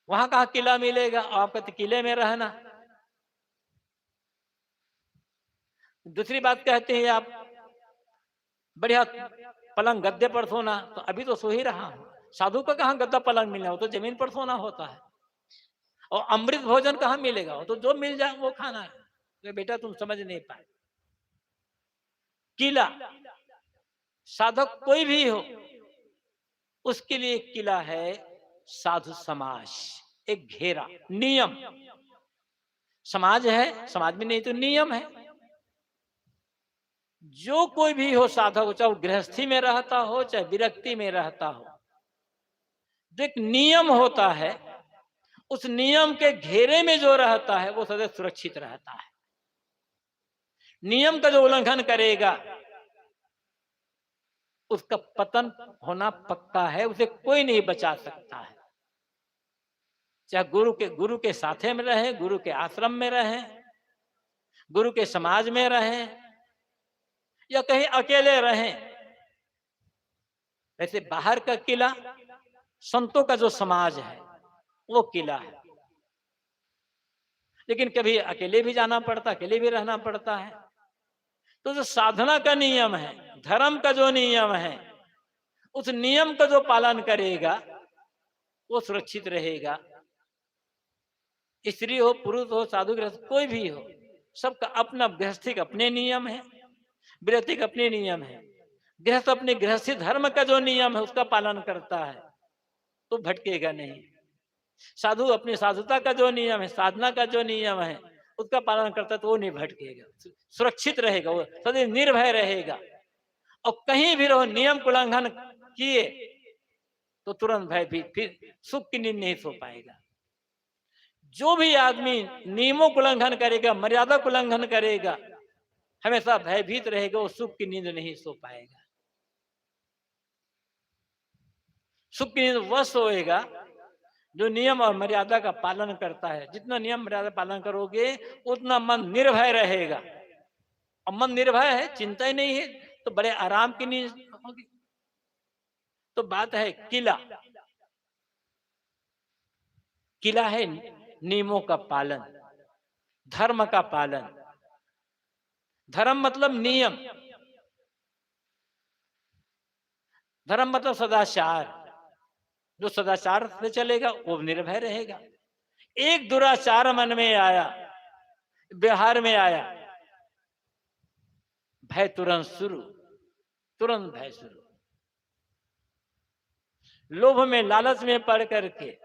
वहां कहां किला मिलेगा? और आप कहते किले में रहना। दूसरी बात कहते हैं आप बढ़िया पलंग गद्दे पर सोना, तो अभी तो सो ही रहा हूं, साधु का कहां गद्दा पलंग मिलना, वो तो जमीन पर सोना होता है। और अमृत भोजन कहां मिलेगा? वो तो जो मिल जाए वो खाना है। तो बेटा तुम समझ नहीं पाए, किला साधक कोई भी हो, उसके लिए एक किला है साधु समाज, एक घेरा, नियम। समाज है, समाज में नहीं तो नियम है। जो कोई भी हो साधक हो, चाहे वो गृहस्थी में रहता हो चाहे विरक्ति में रहता हो, जो एक नियम होता है उस नियम के घेरे में जो रहता है वो सदैव सुरक्षित रहता है। नियम का जो उल्लंघन करेगा उसका पतन होना पक्का है, उसे कोई नहीं बचा सकता है। चाहे गुरु के साथे में रहे, गुरु के आश्रम में रहे, गुरु के समाज में रहे या कहीं अकेले रहे। वैसे बाहर का किला संतों का जो समाज है वो किला है, लेकिन कभी अकेले भी जाना पड़ता, अकेले भी रहना पड़ता है। तो जो साधना का नियम है, धर्म का जो नियम है, उस नियम का जो पालन करेगा वो सुरक्षित रहेगा। स्त्री हो, पुरुष हो, साधु गृहस्थ कोई भी हो, सबका अपना गृहस्थी के अपने नियम है, विरक्ति के अपने नियम है। गृहस्थ अपने गृहस्थी धर्म का जो नियम है उसका पालन करता है तो भटकेगा नहीं। साधु अपनी साधुता का जो नियम है, साधना का जो नियम है उसका पालन करता है तो वो नहीं भटकेगा, सुरक्षित रहेगा, वो सदैव निर्भय रहेगा। और कहीं भी रहो नियम का उल्लंघन किए तो तुरंत भयभीत, फिर सुख की नींद नहीं सो पाएगा। जो भी आदमी नियमों का उल्लंघन करेगा, मर्यादा का उल्लंघन करेगा, हमेशा भयभीत रहेगा, वो सुख की नींद नहीं सो पाएगा। सुख की नींद वह सोएगा जो नियम और मर्यादा का पालन करता है। जितना नियम मर्यादा पालन करोगे उतना मन निर्भय रहेगा, और मन निर्भय है, चिंता ही नहीं है, तो बड़े आराम की नींद होगी। तो बात है किला, किला है नियमों का पालन, धर्म का पालन। धर्म मतलब नियम, धर्म मतलब सदाचार। जो सदाचार से चलेगा वो निर्भय रहेगा। एक दुराचार मन में आया, व्यवहार में आया, भय तुरंत शुरू, तुरंत भय शुरू। लोभ में, लालच में पड़ करके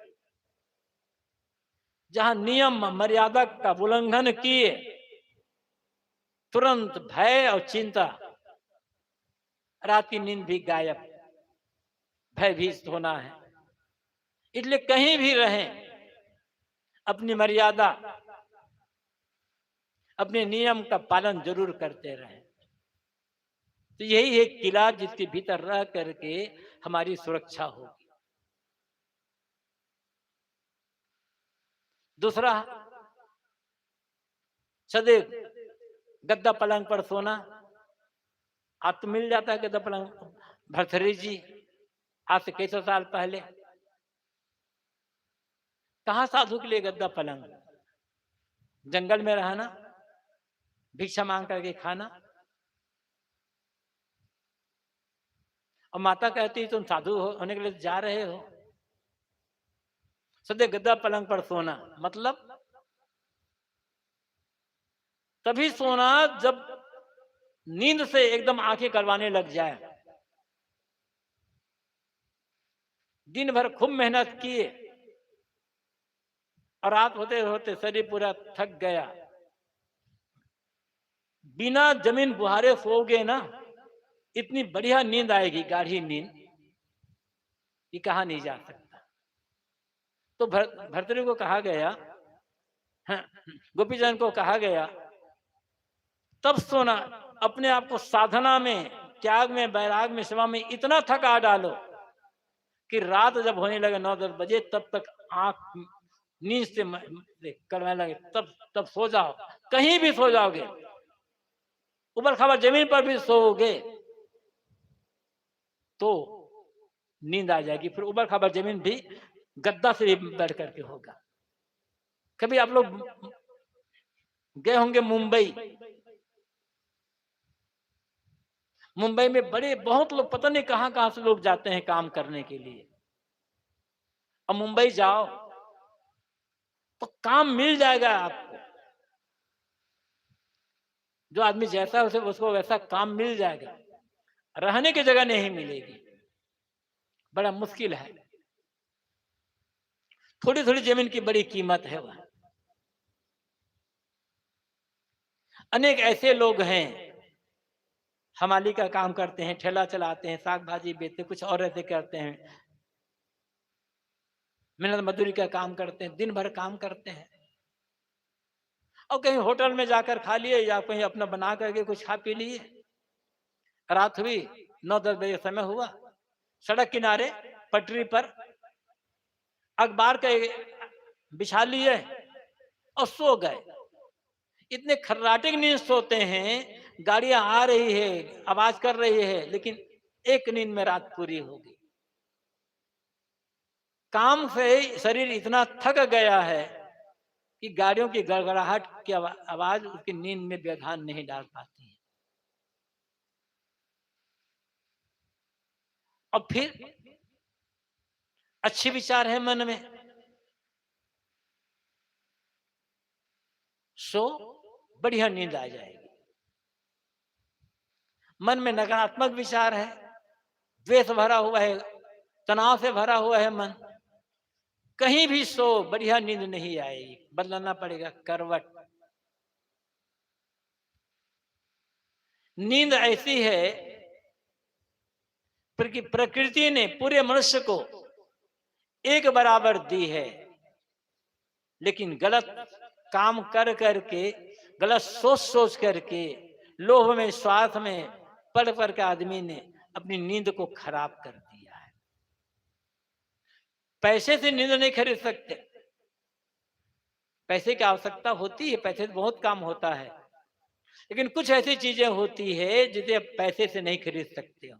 जहां नियम मर्यादा का उल्लंघन किए, तुरंत भय और चिंता, रात की नींद भी गायब, भयभीत होना है। इसलिए कहीं भी रहें अपनी मर्यादा, अपने नियम का पालन जरूर करते रहें। तो यही एक किला जिसके भीतर रह करके हमारी सुरक्षा होगी। दूसरा, सदैव गद्दा पलंग पर सोना। आज तो मिल जाता है गद्दा पलंग। भरथरी जी आज से कई सौ साल पहले कहाँ साधु के लिए गद्दा पलंग? जंगल में रहना, भिक्षा मांग करके खाना। और माता कहती तुम साधु होने के लिए जा रहे हो, सदैव गद्दा पलंग पर सोना। मतलब तभी सोना जब नींद से एकदम आंखें करवाने लग जाए। दिन भर खूब मेहनत किए और रात होते होते शरीर पूरा थक गया, बिना जमीन बुहारे सोओगे ना, इतनी बढ़िया नींद आएगी, गाढ़ी नींद, ये कहा नहीं जा सकता। तो भर्तृहरि को कहा गया, गोपीचंद को कहा गया, तब सोना, अपने आप को साधना में, त्याग में, वैराग में, सेवा में इतना थका डालो कि रात जब होने लगे 9-10 बजे, तब तक आंख नींद से करने लगे, तब सो जाओ। कहीं भी सो जाओगे, ऊपर खाबर जमीन पर भी सोओगे तो नींद आ जाएगी। फिर ऊपर खाबर जमीन भी गद्दा से बैठ करके होगा। कभी आप लोग गए होंगे मुंबई। मुंबई में बड़े बहुत लोग, पता नहीं कहां कहां से लोग जाते हैं काम करने के लिए। अब मुंबई जाओ तो काम मिल जाएगा आपको। जो आदमी जैसा है उसको वैसा काम मिल जाएगा, रहने की जगह नहीं मिलेगी, बड़ा मुश्किल है। थोड़ी थोड़ी जमीन की बड़ी कीमत है वह। अनेक ऐसे लोग हैं हमाली का काम करते हैं, ठेला चलाते हैं, साग भाजी बेचते, कुछ और ऐसे करते हैं, मेहनत मजदूरी का काम करते हैं, दिन भर काम करते हैं, और कहीं होटल में जाकर खा लिए या कहीं अपना बना करके कुछ खा पी लिए। रात हुई, 9-10 बजे समय हुआ, सड़क किनारे पटरी पर अखबार का बिछा लिए और सो गए। इतने खर्राटे नींद सोते हैं, गाड़ियां आ रही है, आवाज कर रही है, लेकिन एक नींद में रात पूरी होगी। काम से शरीर इतना थक गया है कि गाड़ियों की गड़गड़ाहट की आवाज उसकी नींद में व्यवधान नहीं डाल पाती है। और फिर अच्छे विचार है मन में, सो बढ़िया नींद आ जाएगी। मन में नकारात्मक विचार है, द्वेष भरा हुआ है, तनाव से भरा हुआ है मन, कहीं भी सो बढ़िया नींद नहीं आएगी, बदलना पड़ेगा करवट। नींद ऐसी है प्रकृति ने पूरे मनुष्य को एक बराबर दी है, लेकिन गलत काम कर करके, गलत सोच सोच करके, लोभ में, स्वार्थ में पड़ पड़ के आदमी ने अपनी नींद को खराब कर दिया है। पैसे से नींद नहीं खरीद सकते, पैसे की आवश्यकता होती है, पैसे से बहुत काम होता है, लेकिन कुछ ऐसी चीजें होती है जिसे पैसे से नहीं खरीद सकते हो।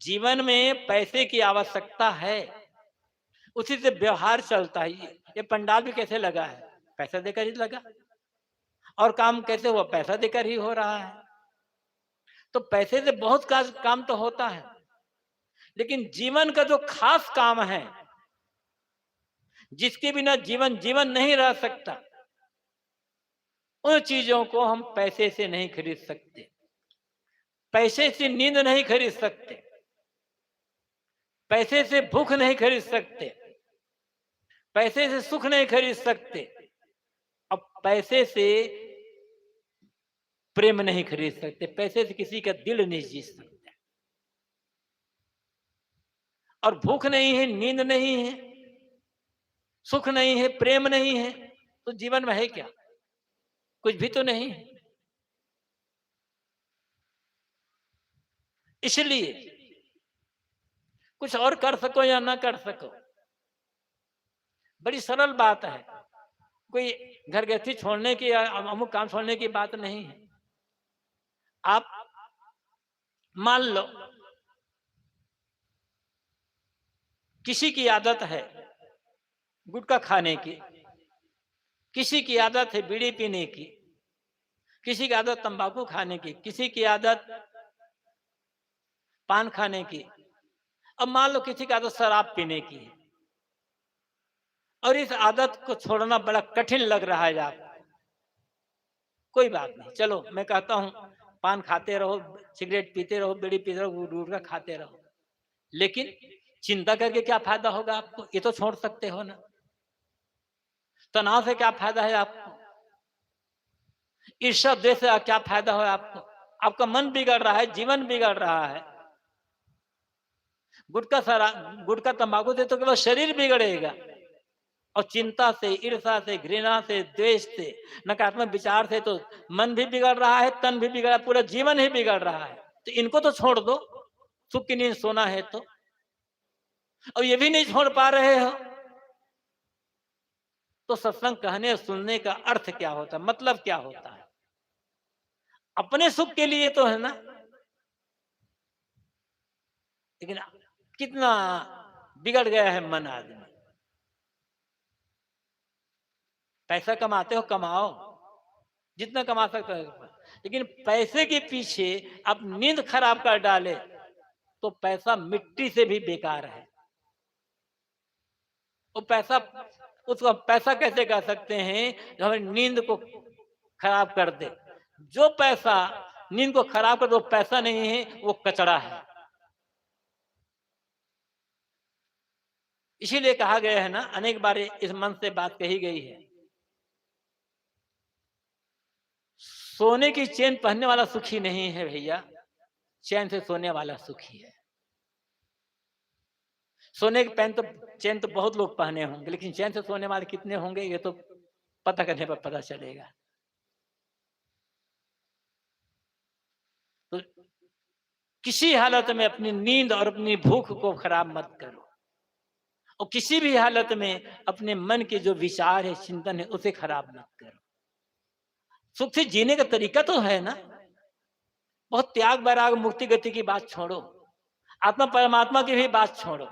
जीवन में पैसे की आवश्यकता है, उसी से व्यवहार चलता है। ये पंडाल भी कैसे लगा है? पैसा देकर ही लगा। और काम कैसे हुआ? पैसा देकर ही हो रहा है। तो पैसे से बहुत काम तो होता है, लेकिन जीवन का जो खास काम है, जिसके बिना जीवन नहीं रह सकता, उन चीजों को हम पैसे से नहीं खरीद सकते। पैसे से नींद नहीं खरीद सकते, पैसे से भूख नहीं खरीद सकते, पैसे से सुख नहीं खरीद सकते, अब पैसे से प्रेम नहीं खरीद सकते, पैसे से किसी का दिल नहीं जीत सकते। और भूख नहीं है, नींद नहीं है, सुख नहीं है, प्रेम नहीं है, तो जीवन में है क्या? कुछ भी तो नहीं है। इसलिए कुछ और कर सको या ना कर सको, बड़ी सरल बात है। कोई घर गृहस्थी छोड़ने की या अमुक काम छोड़ने की बात नहीं है। आप मान लो किसी की आदत है गुटखा खाने की, किसी की आदत है बीड़ी पीने की, किसी की आदत तंबाकू खाने की, किसी की आदत पान खाने की, अब मान लो किसी की आदत शराब पीने की है, और इस आदत को छोड़ना बड़ा कठिन लग रहा है आपको। कोई बात नहीं, चलो मैं कहता हूं पान खाते रहो, सिगरेट पीते रहो, बीड़ी पीते रहो, गुटखा खाते रहो, लेकिन चिंता करके क्या फायदा होगा आपको? ये तो छोड़ सकते हो ना। तनाव से क्या फायदा है आपको? ईर्ष्या द्वेष से क्या फायदा हो आपको? आपका मन बिगड़ रहा है, जीवन बिगड़ रहा है। गुटखा तंबाकू से तो केवल शरीर बिगड़ेगा, और चिंता से, ईर्ष्या से, घृणा से, द्वेष से, नकारात्मक विचार से तो मन भी बिगड़ रहा है, तन भी बिगड़ रहा है, पूरा जीवन ही बिगड़ रहा है। तो इनको तो छोड़ दो, सुख की नींद सोना है तो। और ये भी नहीं छोड़ पा रहे हो तो सत्संग कहने और सुनने का अर्थ क्या होता है, मतलब क्या होता है? अपने सुख के लिए तो है ना, लेकिन कितना बिगड़ गया है मन आदमी। पैसा कमाते हो, कमाओ जितना कमा सकते हो, लेकिन पैसे के पीछे आप नींद खराब कर डाले तो पैसा मिट्टी से भी बेकार है। वो पैसा, उसको पैसा कैसे कह सकते हैं जो हमारी नींद को खराब कर दे? जो पैसा नींद को खराब कर दे वो पैसा नहीं है, वो कचरा है। इसीलिए कहा गया है ना, अनेक बार इस मन से बात कही गई है, सोने की चेन पहनने वाला सुखी नहीं है भैया, चैन से सोने वाला सुखी है। सोने के पेन तो चैन तो बहुत लोग पहने होंगे, लेकिन चैन से सोने वाले कितने होंगे ये तो पता करने पर पता चलेगा। तो किसी हालत में अपनी नींद और अपनी भूख को खराब मत करो, और किसी भी हालत में अपने मन के जो विचार है, चिंतन है, उसे खराब मत करो। सुख से जीने का तरीका तो है ना, बहुत त्याग वैराग मुक्ति गति की बात छोड़ो, आत्मा परमात्मा की भी बात छोड़ो।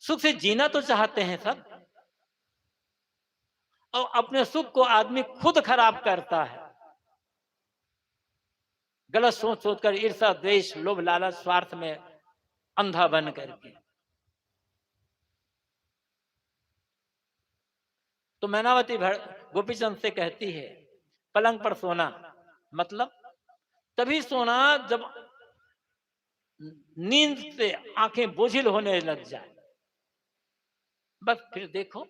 सुख से जीना तो चाहते हैं सब, और अपने सुख को आदमी खुद खराब करता है, गलत सोच सोच कर, ईर्ष्या द्वेष लोभ लालच स्वार्थ में अंधा बन करके। तो मैनावती गोपीचंद से कहती है, पलंग पर सोना मतलब तभी सोना जब नींद से आंखें बोझिल होने लग जाए, बस फिर देखो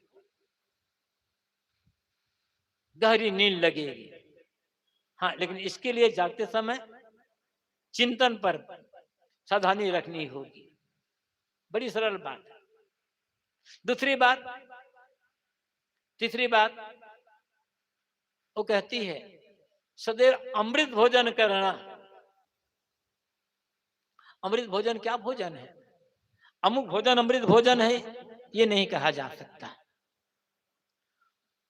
गहरी नींद लगेगी। हाँ, लेकिन इसके लिए जागते समय चिंतन पर सावधानी रखनी होगी। बड़ी सरल बात है। दूसरी बात, तीसरी बात वो कहती है, सदैव अमृत भोजन करना। अमृत भोजन क्या भोजन है? अमुक भोजन अमृत भोजन है ये नहीं कहा जा सकता।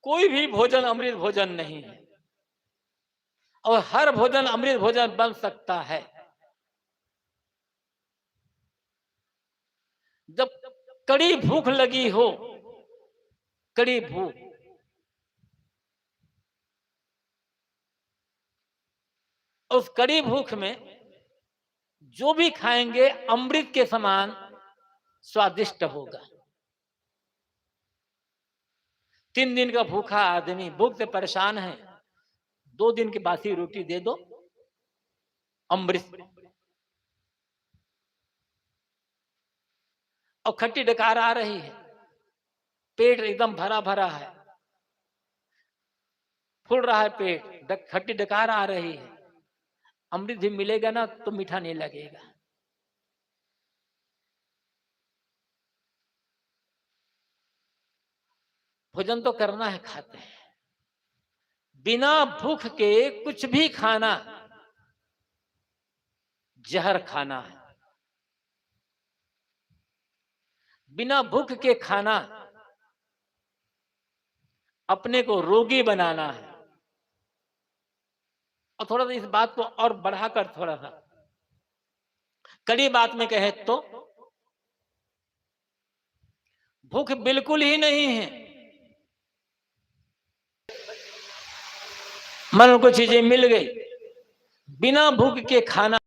कोई भी भोजन अमृत भोजन नहीं है, और हर भोजन अमृत भोजन बन सकता है जब कड़ी भूख लगी हो। कड़ी भूख, उस कड़ी भूख में जो भी खाएंगे अमृत के समान स्वादिष्ट होगा। 3 दिन का भूखा आदमी भूख से परेशान है, 2 दिन की बासी रोटी दे दो, अमृत। और खट्टी डकार आ रही है, पेट एकदम भरा भरा है, फूल रहा है पेट, खट्टी डकार आ रही है, अमृत भी मिलेगा ना तो मीठा नहीं लगेगा। भोजन तो करना है, खाते हैं। बिना भूख के कुछ भी खाना जहर खाना है। बिना भूख के खाना अपने को रोगी बनाना है। और थोड़ा सा इस बात को और बढ़ाकर थोड़ा सा कड़ी बात में कहे तो भूख बिल्कुल ही नहीं है, मन को चीजें मिल गई, बिना भूख के खाना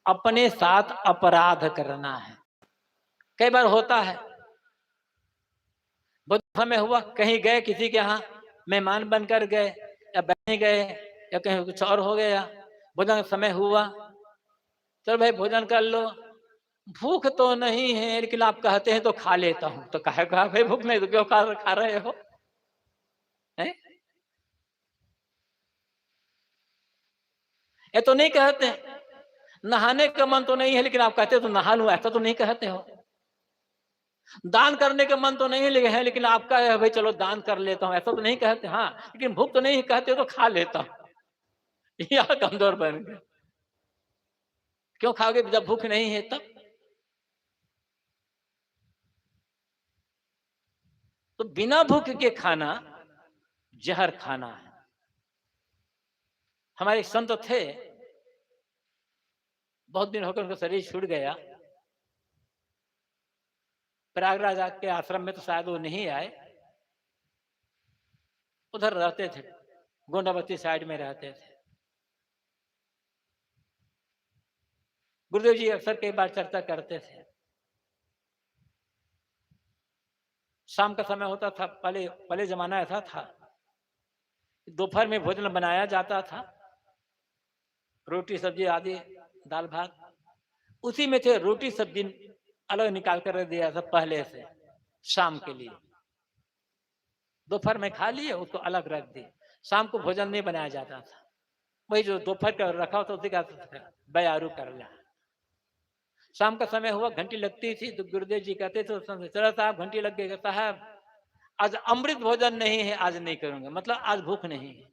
अपने साथ अपराध करना है। कई बार होता है, बहुत समय हुआ कहीं गए, किसी के यहाँ मेहमान बनकर गए या बैठने गए या कहीं कुछ और हो गया, भोजन का समय हुआ, चलो भाई भोजन कर लो, भूख तो नहीं है लेकिन आप कहते हैं तो खा लेता हूं। तो कहे कहा भाई भूख नहीं तो क्यों खा रहे हो? है? ये तो नहीं कहते, नहाने का मन तो नहीं है लेकिन आप कहते हो तो नहा लूं, ऐसा तो नहीं कहते हो। दान करने का मन तो नहीं है लेकिन आपका है भाई चलो दान कर लेता हूं, ऐसा तो नहीं कहते। हाँ, लेकिन भूख तो नहीं कहते तो खा लेता हूं। यह कमजोर बन गए। क्यों खाओगे जब भूख नहीं है? तब तो बिना भूख के खाना जहर खाना है। हमारे संत थे, बहुत दिन होकर उनका शरीर छूट गया, प्रयागराज के आश्रम में तो शायद वो नहीं आए, उधर रहते थे, गोंडावती साइड में रहते थे। गुरुदेव जी अक्सर कई बार चर्चा करते थे। शाम का समय होता था, पहले जमाना ऐसा था, दोपहर में भोजन बनाया जाता था, रोटी सब्जी आदि दाल भात, उसी में थे रोटी सब्जी अलग निकाल कर दिया था पहले से शाम के लिए। दोपहर में खा लिए, उसको अलग रख दिए, शाम को भोजन नहीं बनाया जाता था। वही जो दोपहर का रखा था उसी का बयारू कर लिया। शाम का समय हुआ, घंटी लगती थी तो गुरुदेव जी कहते थे उस समय, चला साहब घंटी लग गई, साहब आज अमृत भोजन नहीं है, आज नहीं करूंगा, मतलब आज भूख नहीं है।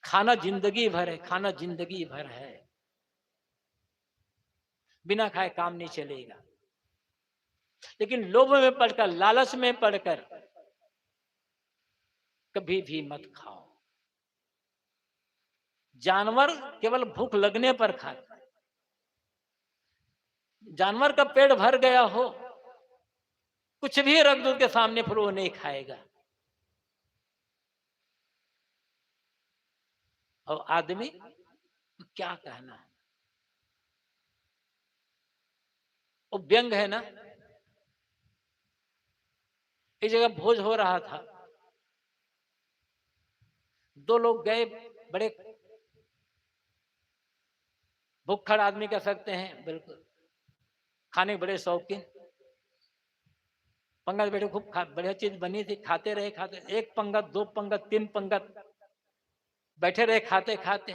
खाना जिंदगी भर है, खाना जिंदगी भर है, बिना खाए काम नहीं चलेगा। लेकिन लोभ में पड़कर, लालच में पड़कर कभी भी मत खाओ। जानवर केवल भूख लगने पर खाता है। जानवर का पेट भर गया हो, कुछ भी रख दो उसके सामने, फिर वो नहीं खाएगा। और आदमी क्या कहना है, वो व्यंग है ना। एक जगह भोज हो रहा था, दो लोग गए, बड़े भुक्खड़ आदमी कह सकते हैं, बिल्कुल खाने के बड़े शौकीन। पंगत बैठे, खूब बढ़िया चीज बनी थी, खाते रहे खाते, एक पंगत, दो पंगत, तीन पंगत, बैठे रहे खाते खाते।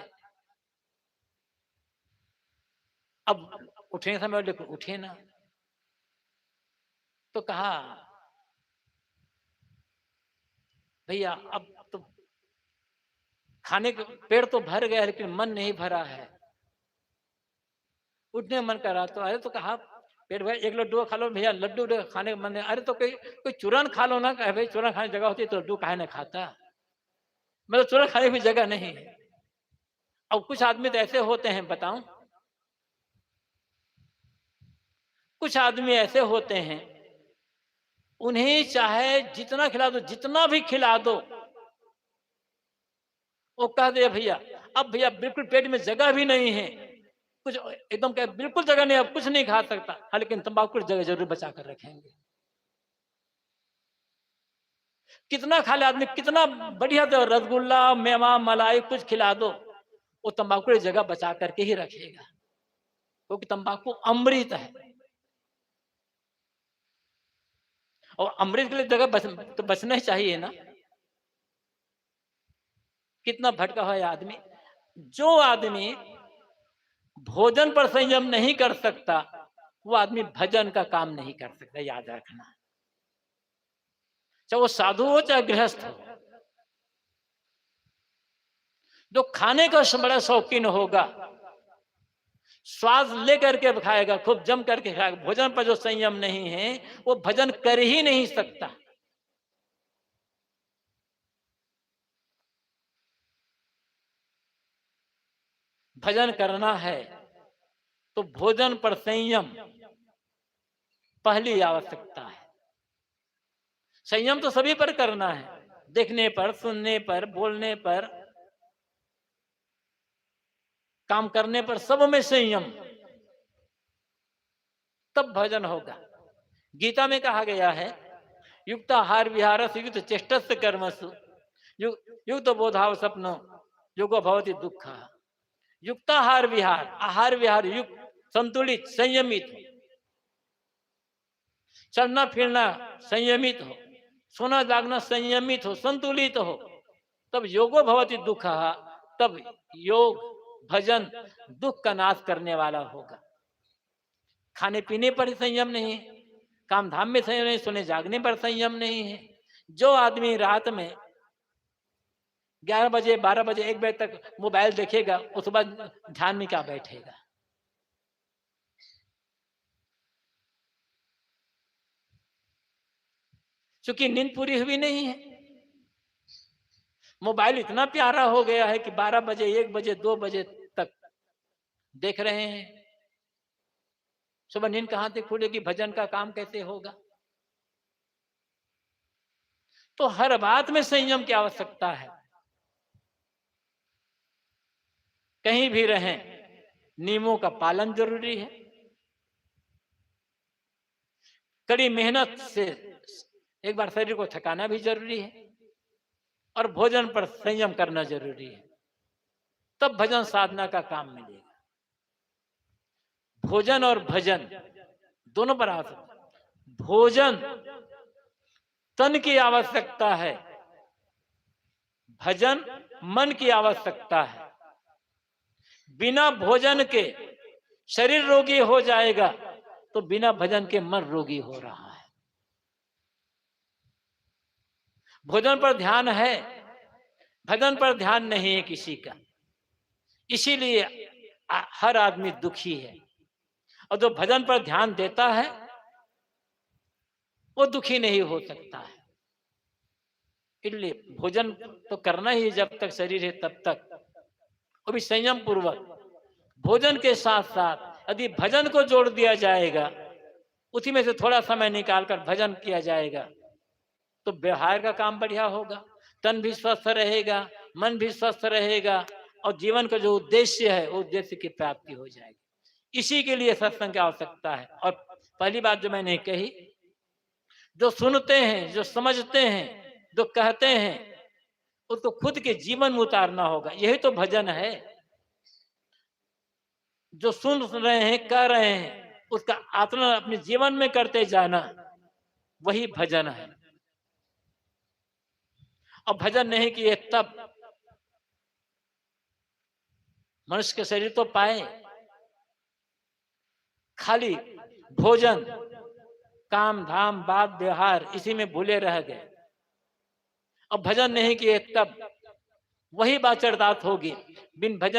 अब उठने समय देखो उठे ना, तो कहा भैया अब तो खाने के पेट तो भर गया लेकिन मन नहीं भरा है। उठने मन करा तो अरे, तो कहा पेट भर, एक लड्डू खा लो भैया, लड्डू खाने का मन है। अरे तो कोई चूरन खा लो ना, कहे भाई चूरन खाने की जगह होती है तो लड्डू काहे ना खाता, मतलब चूरन खाने की जगह नहीं है। अब कुछ आदमी तो ऐसे होते हैं, बताऊं, कुछ आदमी ऐसे होते हैं, उन्हें चाहे जितना खिला दो, जितना भी खिला दो, वो कह दे भैया अब भैया बिल्कुल पेट में जगह भी नहीं है, कुछ एकदम कह बिल्कुल जगह नहीं, अब कुछ नहीं खा सकता। हाँ, लेकिन तंबाकू की जगह जरूर बचा कर रखेंगे। कितना खा ले आदमी, कितना बढ़िया दो, रसगुल्ला, मेवा, मलाई कुछ खिला दो, वो तंबाकू की जगह बचा करके ही रखेगा, क्योंकि तंबाकू अमृत है। और अमृत के लिए जगह तो बचना ही चाहिए ना। कितना भटका हुआ है आदमी। जो आदमी भोजन पर संयम नहीं कर सकता, वो आदमी भजन का काम नहीं कर सकता, याद रखना। चाहे वो साधु हो चाहे गृहस्थ हो, जो खाने का बड़ा शौकीन होगा, स्वाद लेकर के खाएगा, खूब जम करके खाएगा, भोजन पर जो संयम नहीं है वो भजन कर ही नहीं सकता। भजन करना है तो भोजन पर संयम पहली आवश्यकता है। संयम तो सभी पर करना है, देखने पर, सुनने पर, बोलने पर, काम करने पर, सब में संयम, तब भजन होगा। गीता में कहा गया है, युक्त आहार विहारस युक्त चेष्टस्य कर्मसु युक्त बोधाव स्वप्नो योगो भवति दुःख। युक्त आहार विहार, आहार विहार युक्त, संतुलित, संयमित हो, चलना फिरना संयमित हो, सोना जागना संयमित हो, संतुलित हो, तब योगो भवति दुःख, तब योग भजन दुख का नाश करने वाला होगा। खाने पीने पर संयम नहीं है, काम धाम में संयम नहीं, सोने जागने पर संयम नहीं है। जो आदमी रात में 11 बजे 12 बजे 1 बजे तक मोबाइल देखेगा, उस बाद ध्यान में क्या बैठेगा। क्योंकि नींद पूरी हुई नहीं है। मोबाइल इतना प्यारा हो गया है कि 12 बजे 1 बजे 2 बजे तक देख रहे हैं। सुबह नींद कहां से खुलेगी, भजन का काम कैसे होगा। तो हर बात में संयम की आवश्यकता है। कहीं भी रहें, नियमों का पालन जरूरी है। कड़ी मेहनत से एक बार शरीर को थकाना भी जरूरी है, और भोजन पर संयम करना जरूरी है, तब भजन साधना का काम मिलेगा। भोजन और भजन दोनों पर आवश्यक। भोजन तन की आवश्यकता है, भजन मन की आवश्यकता है। बिना भोजन के शरीर रोगी हो जाएगा, तो बिना भजन के मन रोगी हो रहा है। भोजन पर ध्यान है, भजन पर ध्यान नहीं है किसी का, इसीलिए हर आदमी दुखी है। और जो भजन पर ध्यान देता है वो दुखी नहीं हो सकता है। इसलिए भोजन तो करना ही है जब तक शरीर है तब तक, वो भी संयम पूर्वक। भोजन के साथ साथ यदि भजन को जोड़ दिया जाएगा, उसी में से थोड़ा समय निकालकर भजन किया जाएगा, तो व्यवहार का काम बढ़िया होगा, तन भी स्वस्थ रहेगा, मन भी स्वस्थ रहेगा, और जीवन का जो उद्देश्य है वो उद्देश्य की प्राप्ति हो जाएगी। इसी के लिए सत्संग की आवश्यकता है। और पहली बात जो मैंने कही, जो सुनते हैं, जो समझते हैं, जो कहते हैं, उसको खुद के जीवन में उतारना होगा। यही तो भजन है। जो सुन रहे हैं, कह रहे हैं, उसका आचरण अपने जीवन में करते जाना, वही भजन है। और भजन नहीं किए तब मनुष्य के शरीर तो पाए, खाली भोजन, काम धाम, बात व्यवहार, इसी में भूले रह गए। अब भजन नहीं किए तब वही बाचड़दात होगी। बिन भजन